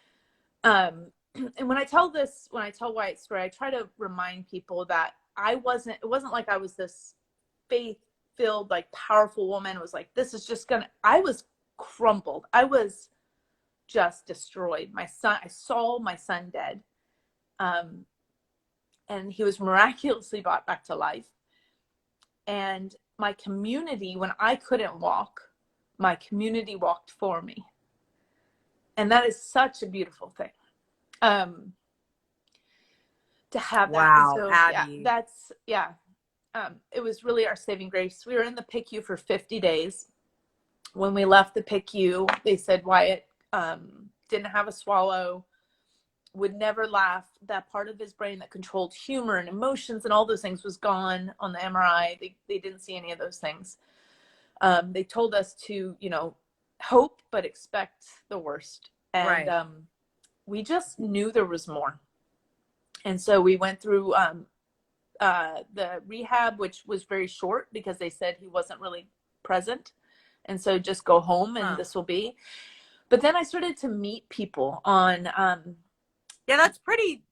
Speaker 2: And when I tell Wyatt's story, I try to remind people that it wasn't like I was this faith-filled, like powerful woman. It was like, I was crumbled. I was just destroyed. I saw my son dead. And he was miraculously brought back to life. And my community, when I couldn't walk, my community walked for me. And that is such a beautiful thing. To have that.
Speaker 1: Wow,
Speaker 2: So,
Speaker 1: Abby.
Speaker 2: it was really our saving grace. We were in the PICU for 50 days. When we left the PICU, they said Wyatt didn't have a swallow, would never laugh. That part of his brain that controlled humor and emotions and all those things was gone on the MRI. They didn't see any of those things. They told us to, hope, but expect the worst. And
Speaker 1: Right.
Speaker 2: We just knew there was more. And so we went through the rehab, which was very short because they said he wasn't really present. And so just go home and this will be. But then I started to meet people on.
Speaker 1: Yeah, that's pretty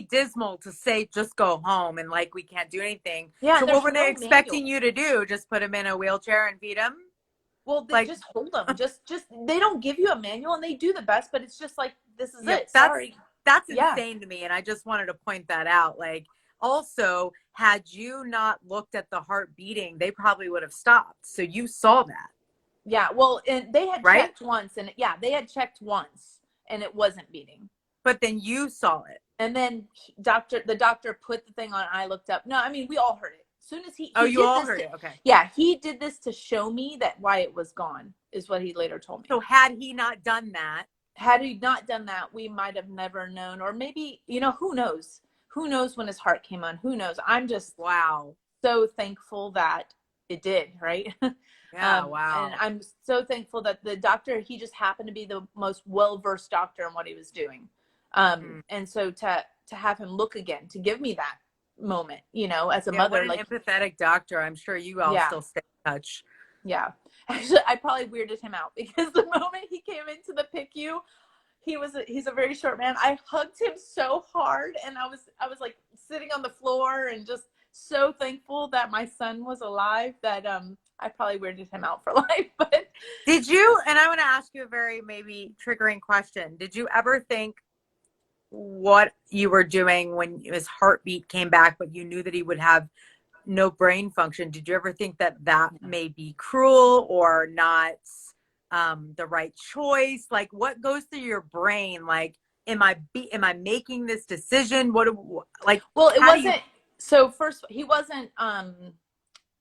Speaker 1: dismal to say just go home and like we can't do anything.
Speaker 2: Yeah.
Speaker 1: So what were they expecting you to do? Just put him in a wheelchair and feed him?
Speaker 2: Well, they just hold them. Just they don't give you a manual, and they do the best, but it's just like, this is it. Sorry.
Speaker 1: That's insane to me. And I just wanted to point that out. Like, also, had you not looked at the heart beating, they probably would have stopped. So you saw that.
Speaker 2: Yeah. Well, and they had checked once, and it wasn't beating.
Speaker 1: But then you saw it.
Speaker 2: And then the doctor put the thing on. I looked up. No, I mean, we all heard it. As soon as
Speaker 1: you all heard it. Okay.
Speaker 2: Yeah. He did this to show me that Wyatt was gone, is what he later told me.
Speaker 1: So had he not done that,
Speaker 2: we might have never known, or maybe, who knows? Who knows when his heart came on? Who knows? I'm just so thankful that it did, right?
Speaker 1: Yeah, wow.
Speaker 2: And I'm so thankful that the doctor, he just happened to be the most well-versed doctor in what he was doing. And so to have him look again, to give me that moment, as a mother,
Speaker 1: what an empathetic doctor. I'm sure you all still stay in touch.
Speaker 2: Yeah. Actually, I probably weirded him out because the moment he came into the PICU, he's a very short man. I hugged him so hard, and I was like sitting on the floor and just so thankful that my son was alive that I probably weirded him out for life. But
Speaker 1: Did you, and I want to ask you a very maybe triggering question. Did you ever think what you were doing when his heartbeat came back, but you knew that he would have no brain function? Did you ever think that that may be cruel or not the right choice? Like, what goes through your brain? Like, am I making this decision? Like,
Speaker 2: well, it
Speaker 1: how do you?
Speaker 2: wasn't. So first, he wasn't.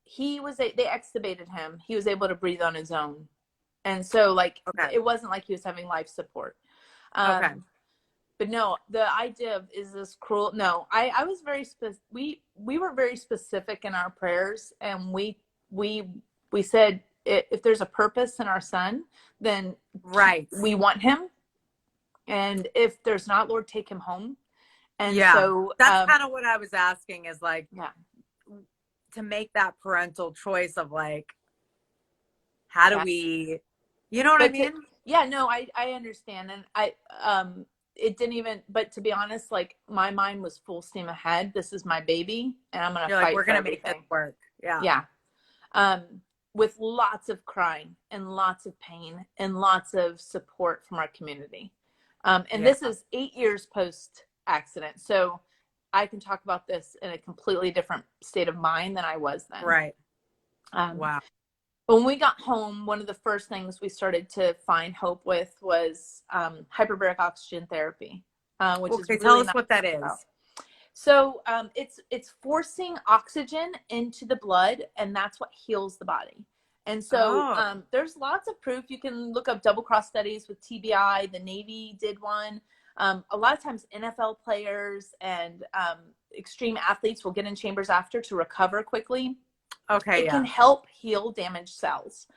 Speaker 2: He was. They extubated him. He was able to breathe on his own, and so like
Speaker 1: Okay.
Speaker 2: it wasn't like he was having life support.
Speaker 1: Okay.
Speaker 2: But no, the idea of is this cruel? No, I was very we were very specific in our prayers, and we we said if there's a purpose in our son, then
Speaker 1: Right.
Speaker 2: we want him, and if there's not, Lord, take him home. And
Speaker 1: Yeah.
Speaker 2: so
Speaker 1: That's kind of what I was asking is like
Speaker 2: yeah,
Speaker 1: to make that parental choice of like, how do
Speaker 2: yeah.
Speaker 1: we, you know what I
Speaker 2: But
Speaker 1: mean?
Speaker 2: yeah, no, I understand, and it didn't even. But to be honest, like my mind was full steam ahead. This is my baby, and I'm gonna
Speaker 1: You're like,
Speaker 2: fight
Speaker 1: we're
Speaker 2: for
Speaker 1: going to make this
Speaker 2: everything.
Speaker 1: work. Yeah.
Speaker 2: Yeah. um, with lots of crying and lots of pain and lots of support from our community. And
Speaker 1: Yeah.
Speaker 2: this is 8 years post accident. So I can talk about this in a completely different state of mind than I was then.
Speaker 1: Right.
Speaker 2: Um,
Speaker 1: Wow.
Speaker 2: when we got home, one of the first things we started to find hope with was hyperbaric oxygen therapy, which is
Speaker 1: Okay. Tell
Speaker 2: really
Speaker 1: us
Speaker 2: not
Speaker 1: what that
Speaker 2: about.
Speaker 1: is.
Speaker 2: So it's forcing oxygen into the blood, and that's what heals the body. And so
Speaker 1: Oh,
Speaker 2: there's lots of proof. You can look up double cross studies with TBI. The Navy did one. A lot of times, NFL players and extreme athletes will get in chambers after to recover quickly.
Speaker 1: okay.
Speaker 2: It can
Speaker 1: Yeah.
Speaker 2: help heal damaged cells.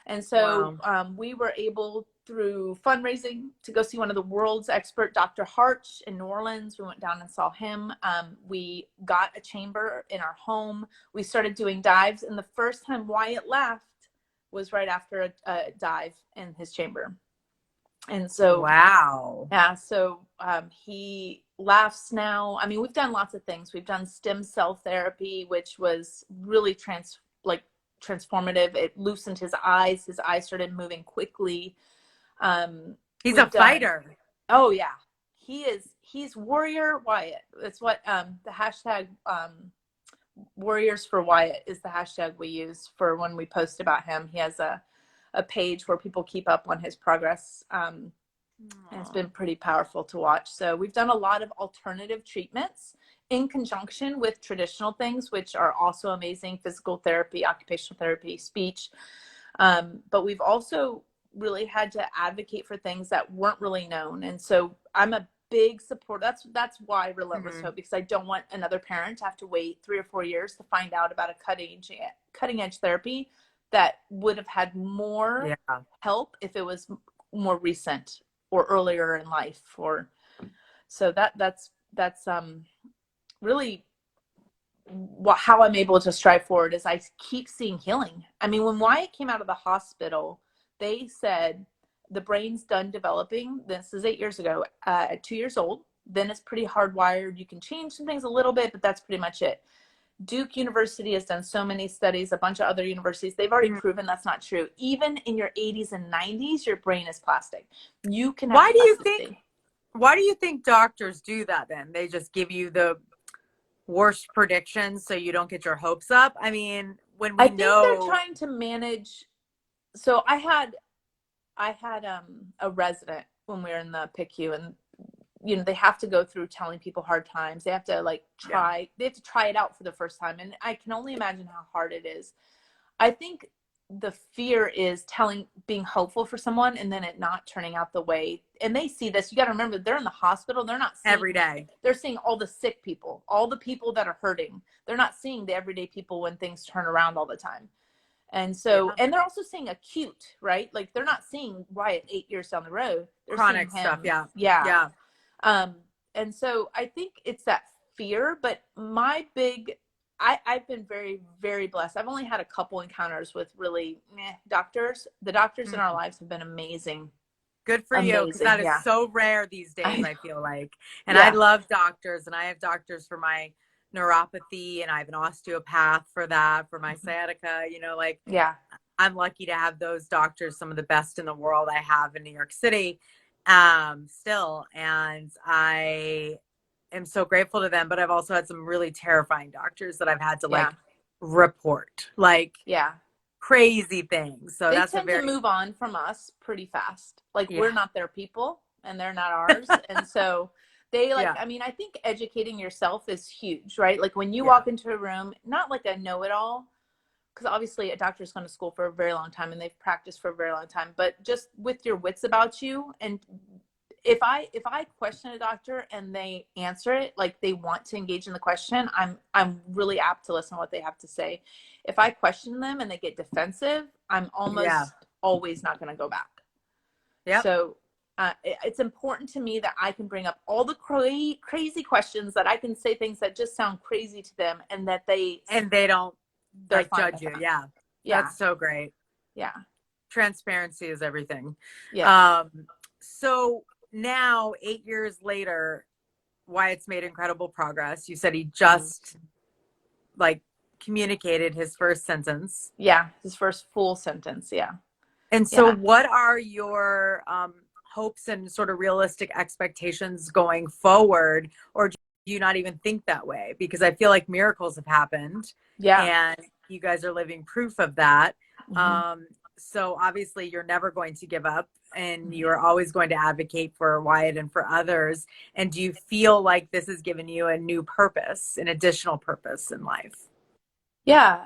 Speaker 2: And so
Speaker 1: Wow.
Speaker 2: we were able, through fundraising, to go see one of the world's expert, Dr. Harch, in New Orleans. We went down and saw him. We got a chamber in our home. We started doing dives. And the first time Wyatt laughed was right after a dive in his chamber. And so,
Speaker 1: Wow.
Speaker 2: yeah, so he laughs now. I mean, we've done lots of things. We've done stem cell therapy, which was really transformative. It loosened his eyes. His eyes started moving quickly.
Speaker 1: He's a
Speaker 2: We've done.
Speaker 1: fighter.
Speaker 2: Oh yeah, he's Warrior Wyatt. That's what the hashtag Warriors for Wyatt is the hashtag we use for when we post about him. He has a page where people keep up on his progress. And it's been pretty powerful to watch. So we've done a lot of alternative treatments in conjunction with traditional things, which are also amazing: physical therapy, occupational therapy, speech. But we've also really had to advocate for things that weren't really known. And so I'm a big support. That's why Relentless Hope, because I don't want another parent to have to wait 3 or 4 years to find out about a cutting edge therapy that would have had more help if it was more recent or earlier in life. Or so that's really how I'm able to strive forward is I keep seeing healing. I mean, when Wyatt came out of the hospital, they said the brain's done developing. This is 8 years ago. At 2 years old, then it's pretty hardwired. You can change some things a little bit, but that's pretty much it. Duke University has done so many studies, a bunch of other universities. They've already proven that's not true. Even in your 80s and 90s, your brain is plastic. You can have
Speaker 1: Why do you think doctors do that then? They just give you the worst predictions so you don't get your hopes up? I mean, when we
Speaker 2: I think they're
Speaker 1: know
Speaker 2: trying to manage. So I had a resident when we were in the PICU, and they have to go through telling people hard times. They have to they have to try it out for the first time, and I can only imagine how hard it is. I think the fear is being hopeful for someone and then it not turning out the way. And they see this. You got to remember, they're in the hospital. They're not seeing
Speaker 1: every day.
Speaker 2: They're seeing all the sick people, all the people that are hurting. They're not seeing the everyday people when things turn around all the time. And so, and they're also seeing acute, right? Like they're not seeing Wyatt 8 years down the road. They're
Speaker 1: Chronic
Speaker 2: seeing
Speaker 1: stuff.
Speaker 2: him.
Speaker 1: Yeah.
Speaker 2: Yeah. And so I think it's that fear, but I've been very, very blessed. I've only had a couple encounters with really doctors. The doctors in our lives have been amazing.
Speaker 1: Good for you, because that is so rare these days, I feel like. And I love doctors, and I have doctors for my neuropathy, and I have an osteopath for that, for my sciatica. Like,
Speaker 2: Yeah.
Speaker 1: I'm lucky to have those doctors, some of the best in the world I have in New York City, still. And I am so grateful to them. But I've also had some really terrifying doctors that I've had to
Speaker 2: Yeah.
Speaker 1: like report, like
Speaker 2: Yeah.
Speaker 1: crazy things. So
Speaker 2: They
Speaker 1: that's a
Speaker 2: tend to
Speaker 1: very,
Speaker 2: move on from us pretty fast. Like
Speaker 1: yeah,
Speaker 2: we're not their people and they're not ours. And so they like,
Speaker 1: yeah,
Speaker 2: I mean, I think educating yourself is huge, right? Like when you
Speaker 1: yeah,
Speaker 2: walk into a room, not like a know-it-all, because obviously a doctor's gone to school for a very long time and they've practiced for a very long time, but just with your wits about you. And if I question a doctor and they answer it like they want to engage in the question, I'm really apt to listen to what they have to say. If I question them and they get defensive, I'm
Speaker 1: yeah,
Speaker 2: almost always not going to go back.
Speaker 1: yep.
Speaker 2: So it's important to me that I can bring up all the crazy questions, that I can say things that just sound crazy to them, and that
Speaker 1: And they don't
Speaker 2: they're
Speaker 1: like
Speaker 2: fine
Speaker 1: judge
Speaker 2: with
Speaker 1: you.
Speaker 2: that.
Speaker 1: Yeah.
Speaker 2: Yeah,
Speaker 1: That's so great.
Speaker 2: yeah,
Speaker 1: Transparency is everything.
Speaker 2: yes.
Speaker 1: Um, so now, 8 years later, Wyatt's made incredible progress. You said he
Speaker 2: Mhm.
Speaker 1: just like communicated his first sentence.
Speaker 2: Yeah, his first full sentence. Yeah,
Speaker 1: And so,
Speaker 2: yeah,
Speaker 1: what are your hopes and sort of realistic expectations going forward? Or do you not even think that way? Because I feel like miracles have happened
Speaker 2: yeah.
Speaker 1: and you guys are living proof of that.
Speaker 2: Hmm.
Speaker 1: Um, so, obviously, you're never going to give up and you're always going to advocate for Wyatt and for others. And do you feel like this has given you a new purpose, an additional purpose in life?
Speaker 2: Yeah,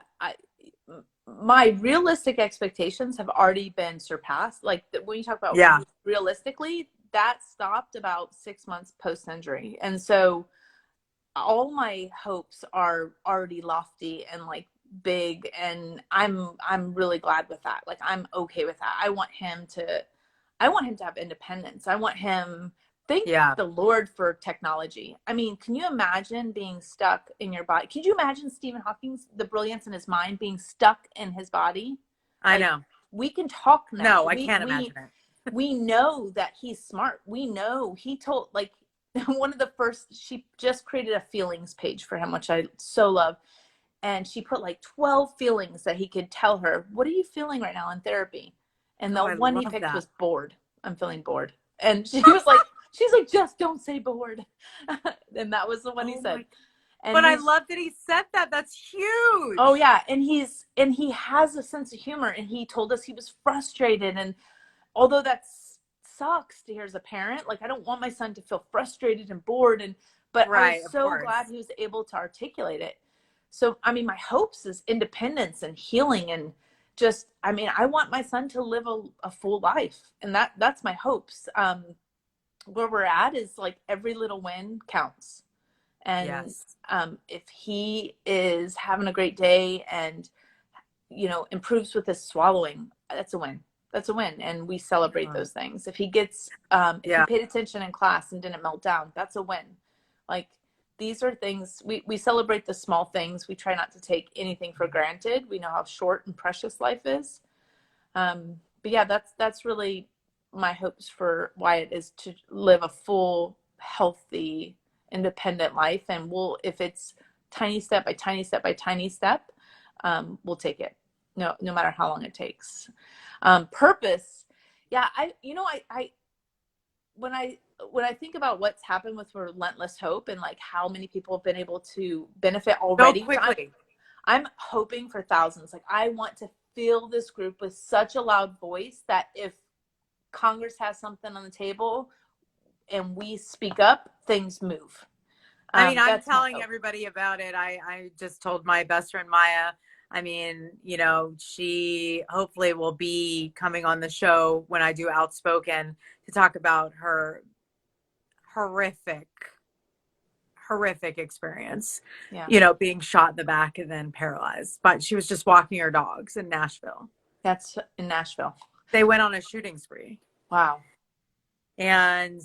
Speaker 2: my realistic expectations have already been surpassed. Like when you talk about
Speaker 1: Yeah,
Speaker 2: realistically, that stopped about 6 months post injury, and so all my hopes are already lofty and like big, and I'm really glad with that. Like I'm okay with that. I want him to have independence. I want him, thank
Speaker 1: yeah,
Speaker 2: the Lord for technology. I mean, can you imagine being stuck in your body? Could you imagine Stephen Hawking's, the brilliance in his mind, being stuck in his body?
Speaker 1: I
Speaker 2: Like
Speaker 1: know.
Speaker 2: we can talk now.
Speaker 1: No, I
Speaker 2: We
Speaker 1: can't
Speaker 2: we
Speaker 1: imagine it.
Speaker 2: we know that he's smart. We know he told like one of the first, she just created a feelings page for him, which I so love. And she put like 12 feelings that he could tell her, what are you feeling right now in therapy? And
Speaker 1: Oh,
Speaker 2: the
Speaker 1: I
Speaker 2: one he
Speaker 1: love
Speaker 2: picked
Speaker 1: that.
Speaker 2: was bored. I'm feeling bored. And she's like, just don't say bored. And that was the one he
Speaker 1: Oh
Speaker 2: said.
Speaker 1: my,
Speaker 2: And
Speaker 1: but I
Speaker 2: he's,
Speaker 1: love that he said that. That's
Speaker 2: oh
Speaker 1: huge.
Speaker 2: yeah. And he has a sense of humor, and he told us he was frustrated. And although that sucks to hear as a parent, like I don't want my son to feel frustrated and bored, and but I was
Speaker 1: Right, of
Speaker 2: so glad
Speaker 1: course.
Speaker 2: he was able to articulate it. So I mean, my hopes is independence and healing, and just, I mean, I want my son to live a full life, and that's my hopes. Where we're at is like every little win counts. And
Speaker 1: Yes.
Speaker 2: if he is having a great day and improves with his swallowing, that's a win. That's a win, and we celebrate
Speaker 1: Oh,
Speaker 2: those things. If he
Speaker 1: yeah.
Speaker 2: paid attention in class and didn't melt down, that's a win. Like, these are things we celebrate, the small things. We try not to take anything for granted. We know how short and precious life is. But yeah, that's really my hopes for Wyatt, is to live a full, healthy, independent life. And if it's tiny step by tiny step by tiny step, we'll take it. No matter how long it takes. Purpose. Yeah, I when I think about what's happened with Relentless Hope and like how many people have been able to benefit
Speaker 1: So
Speaker 2: already. So
Speaker 1: quickly.
Speaker 2: I'm hoping for thousands. Like I want to fill this group with such a loud voice that if Congress has something on the table and we speak up, things move.
Speaker 1: I mean, I'm
Speaker 2: That's my
Speaker 1: telling
Speaker 2: hope.
Speaker 1: everybody about it. I just told my best friend Maya. I mean, she hopefully will be coming on the show when I do Outspoken to talk about her horrific, horrific experience,
Speaker 2: Yeah,
Speaker 1: being shot in the back and then paralyzed. But she was just walking her dogs in Nashville.
Speaker 2: that's in Nashville.
Speaker 1: They went on a shooting spree.
Speaker 2: Wow.
Speaker 1: And,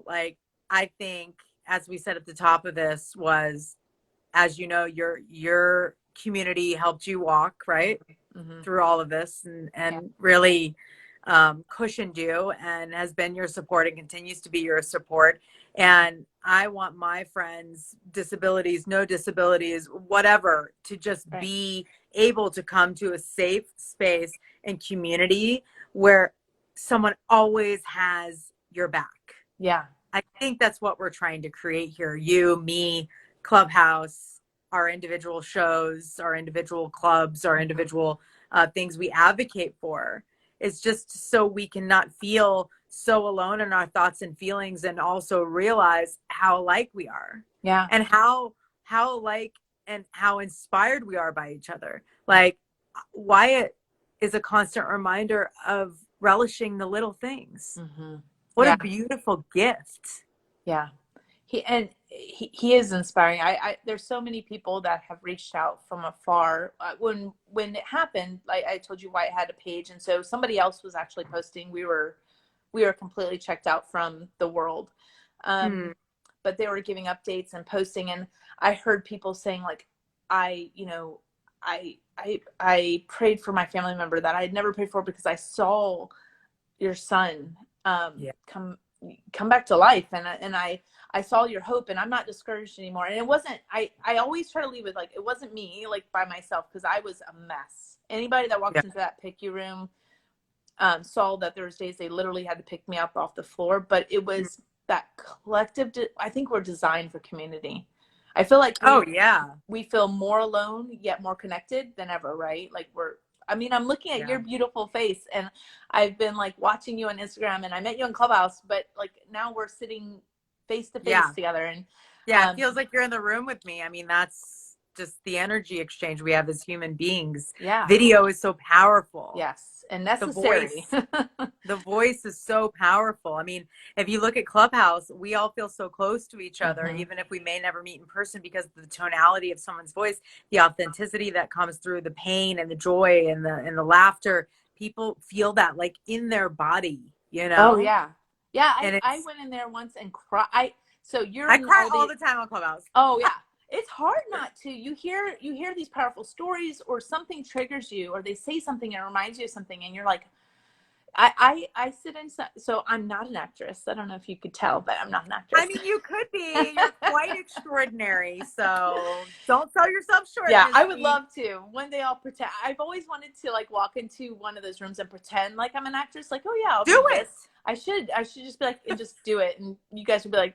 Speaker 1: like, I think, as we said at the top of this, was, as you know, your community helped you walk, right,
Speaker 2: Mm-hmm.
Speaker 1: through all of this, and
Speaker 2: Yeah.
Speaker 1: really cushioned you and has been your support and continues to be your support. And I want my friends, disabilities, no disabilities, whatever, to just
Speaker 2: Right.
Speaker 1: be able to come to a safe space and community where someone always has your back.
Speaker 2: Yeah.
Speaker 1: I think that's what we're trying to create here. You, me, Clubhouse, our individual shows, our individual clubs, our individual things we advocate for. It's just so we can not feel so alone in our thoughts and feelings, and also realize how alike we are,
Speaker 2: Yeah.
Speaker 1: and how alike and how inspired we are by each other. Like Wyatt is a constant reminder of relishing the little things.
Speaker 2: Mm-hmm.
Speaker 1: What a
Speaker 2: Yeah.
Speaker 1: beautiful gift.
Speaker 2: Yeah. He is inspiring. There's so many people that have reached out from afar. When it happened, like I told you, White had a page, and so somebody else was actually posting. We were completely checked out from the world,
Speaker 1: Hmm.
Speaker 2: but they were giving updates and posting, and I heard people saying like, I you know I prayed for my family member that I had never prayed for because I saw your son
Speaker 1: Yeah.
Speaker 2: come back to life, and I saw your hope, and I'm not discouraged anymore. And it wasn't, I always try to leave it like it wasn't me, like by myself, because I was a mess. Anybody that
Speaker 1: Yeah.
Speaker 2: walked into that PICU room saw that there was days they literally had to pick me up off the floor, but it was that collective I think we're designed for community. I feel like
Speaker 1: Oh yeah.
Speaker 2: we feel more alone yet more connected than ever, right? Like I'm looking at
Speaker 1: Yeah.
Speaker 2: your beautiful face, and I've been like watching you on Instagram, and I met you in Clubhouse, but like now we're sitting face to face
Speaker 1: Yeah.
Speaker 2: together, and
Speaker 1: Yeah. It
Speaker 2: um
Speaker 1: feels like you're in the room with me. I mean, that's just the energy exchange we have as human beings.
Speaker 2: yeah,
Speaker 1: Video is so powerful.
Speaker 2: yes, and
Speaker 1: The
Speaker 2: necessary.
Speaker 1: voice, the voice is so powerful. I mean, if you look at Clubhouse, we all feel so close to each other,
Speaker 2: Mm-hmm.
Speaker 1: even if we may never meet in person, because of the tonality of someone's voice, the authenticity that comes through, the pain and the joy and the laughter. People feel that like in their body, you
Speaker 2: Oh
Speaker 1: know?
Speaker 2: yeah, yeah. I
Speaker 1: And
Speaker 2: I
Speaker 1: it's
Speaker 2: went in there once and cried. So you're
Speaker 1: I
Speaker 2: in
Speaker 1: cry
Speaker 2: all
Speaker 1: all
Speaker 2: the.
Speaker 1: the time on Clubhouse.
Speaker 2: Oh yeah, it's hard not to. You hear these powerful stories, or something triggers you, or they say something and reminds you of something, and you're like, I sit in. So I'm not an actress. I don't know if you could tell, but I'm not an
Speaker 1: I
Speaker 2: actress.
Speaker 1: mean, you could be. You're quite extraordinary. So don't sell yourself short,
Speaker 2: Yeah,
Speaker 1: Miss
Speaker 2: I would
Speaker 1: T.
Speaker 2: love to. One day I'll pretend. I've always wanted to like walk into one of those rooms and pretend like I'm an actress. Like, oh yeah, I'll
Speaker 1: Do
Speaker 2: be
Speaker 1: it.
Speaker 2: this. I should just be like, and just do it, and you guys would be like,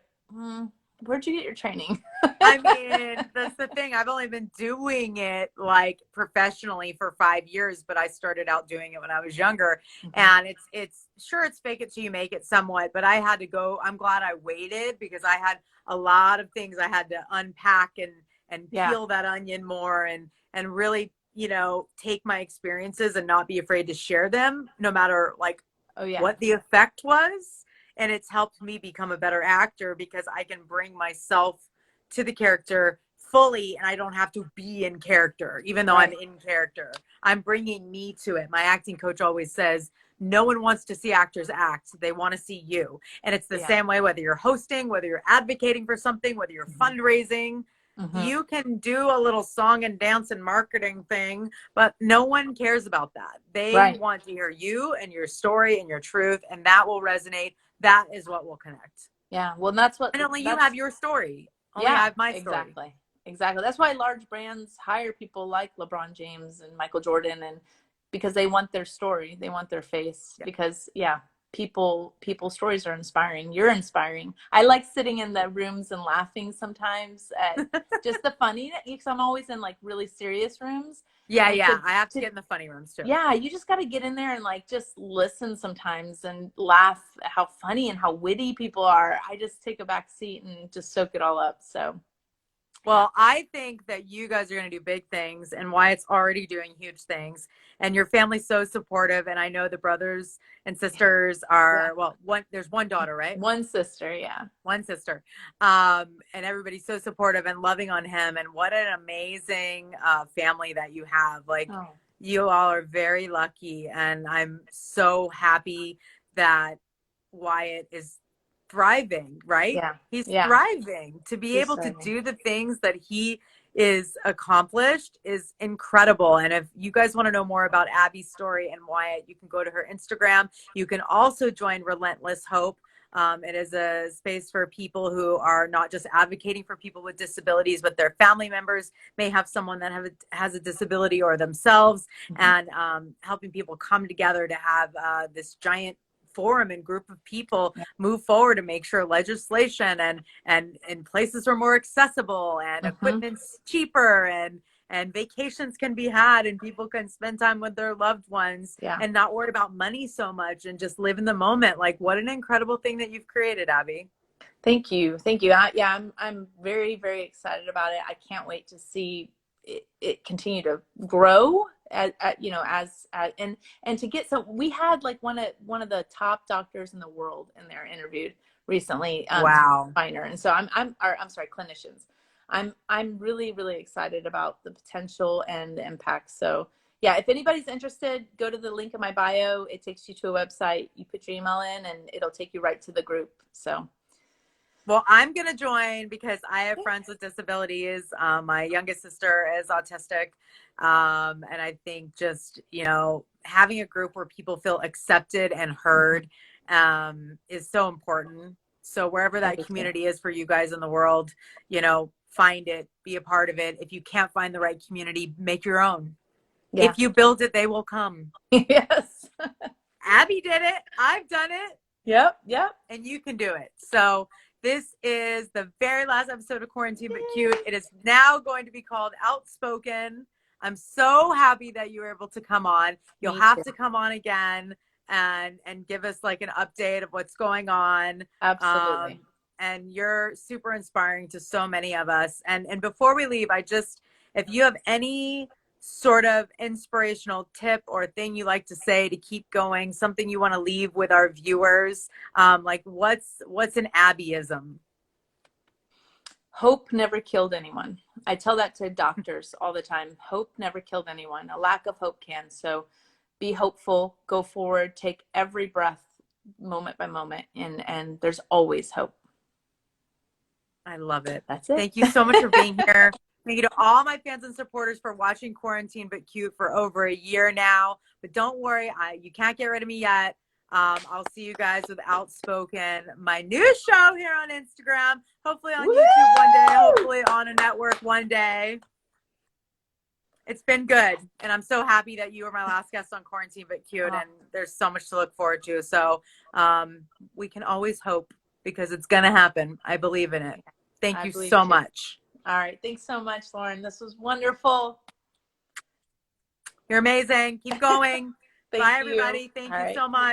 Speaker 2: where'd you get your training?
Speaker 1: I mean, that's the thing. I've only been doing it like professionally for 5 years, but I started out doing it when I was younger. And it's sure it's fake it till you make it somewhat, but I had to go. I'm glad I waited because I had a lot of things I had to unpack and
Speaker 2: Yeah.
Speaker 1: peel that onion more and really, take my experiences and not be afraid to share them, no matter like
Speaker 2: Oh yeah.
Speaker 1: what the effect was. And it's helped me become a better actor because I can bring myself to the character fully and I don't have to be in character, even though I'm
Speaker 2: Right.
Speaker 1: in character. I'm bringing me to it. My acting coach always says, no one wants to see actors act. They want to see you. And it's the
Speaker 2: Yeah.
Speaker 1: same way, whether you're hosting, whether you're advocating for something, whether you're fundraising,
Speaker 2: Mm-hmm.
Speaker 1: you can do a little song and dance and marketing thing, but no one cares about that. They
Speaker 2: Right.
Speaker 1: want to hear you and your story and your truth, and that will resonate. That is what will connect.
Speaker 2: Yeah. Well, that's what
Speaker 1: And only you have
Speaker 2: that's.
Speaker 1: your story. Only I
Speaker 2: Yeah.
Speaker 1: have my story.
Speaker 2: Exactly. Exactly. That's why large brands hire people like LeBron James and Michael Jordan, and because they want their story, they want their face.
Speaker 1: Yeah.
Speaker 2: Because yeah, people's stories are inspiring. You're inspiring. I like sitting in the rooms and laughing sometimes at just the funny, because I'm always in like really serious rooms,
Speaker 1: Yeah,
Speaker 2: and
Speaker 1: yeah. I have to
Speaker 2: to
Speaker 1: get in the funny rooms too.
Speaker 2: yeah, you just got to get in there and like just listen sometimes and laugh at how funny and how witty people are. I just take a back seat and just soak it all up. So yeah.
Speaker 1: Well, I think that you guys are going to do big things, and Wyatt's already doing huge things, and your family's so supportive. And I know the brothers and sisters
Speaker 2: Yeah.
Speaker 1: are, well, there's one daughter, right?
Speaker 2: One sister, yeah.
Speaker 1: One sister. And everybody's so supportive and loving on him. And what an amazing family that you have. Like,
Speaker 2: Oh,
Speaker 1: you all are very lucky. And I'm so happy that Wyatt is thriving, right?
Speaker 2: yeah.
Speaker 1: He's
Speaker 2: Yeah.
Speaker 1: thriving to be
Speaker 2: He's
Speaker 1: able to
Speaker 2: thriving.
Speaker 1: do the things that he is accomplished is incredible. And if you guys want to know more about Abby's story and Wyatt, you can go to her Instagram. You can also join Relentless Hope. It is a space for people who are not just advocating for people with disabilities, but their family members may have someone that has a disability or themselves, and helping people come together to have this giant forum and group of people move forward to make sure legislation and places are more accessible and equipment's cheaper and vacations can be had and people can spend time with their loved ones and not worry about money so much and just live in the moment. Like, what an incredible thing that you've created, Abby.
Speaker 2: Thank you. I'm very, very excited about it. I can't wait to see it continue to grow and to get some. We had like one of the top doctors in the world in there interviewed recently.
Speaker 1: Wow.
Speaker 2: And so I'm sorry, clinicians. I'm really, really excited about the potential and the impact. So yeah, if anybody's interested, go to the link in my bio. It takes you to a website. You put your email in and it'll take you right to the group. So.
Speaker 1: Well, I'm going to join because I have friends with disabilities. My youngest sister is autistic. And I think just, having a group where people feel accepted and heard is so important. So wherever that community is for you guys in the world, find it, be a part of it. If you can't find the right community, make your own. Yeah. If you build it, they will come.
Speaker 2: Yes.
Speaker 1: Abby did it. I've done it.
Speaker 2: Yep.
Speaker 1: And you can do it. So this is the very last episode of Quarantine But Cute. It is now going to be called Outspoken. I'm so happy that you were able to come on. You'll have to come on again and give us like an update of what's going on.
Speaker 2: Absolutely.
Speaker 1: And you're super inspiring to so many of us. And before we leave, if you have any sort of inspirational tip or thing you like to say to keep going, something you want to leave with our viewers, like what's an Abbyism?
Speaker 2: Hope never killed anyone. I tell that to doctors all the time. Hope never killed anyone. A lack of hope can. So be hopeful, go forward, take every breath moment by moment, and there's always hope.
Speaker 1: I love it.
Speaker 2: That's it.
Speaker 1: Thank you so much for being here. Thank you to all my fans and supporters for watching Quarantine But Cute for over a year now. But don't worry, you can't get rid of me yet. I'll see you guys with Outspoken, my new show here on Instagram. Hopefully on YouTube one day. Hopefully on a network one day. It's been good. And I'm so happy that you were my last guest on Quarantine But Cute. And there's so much to look forward to. So we can always hope because it's going to happen. I believe in it. Thank you so much.
Speaker 2: All right. Thanks so much, Lauren. This was wonderful.
Speaker 1: You're amazing. Keep going. Bye, everybody. Thank you so much.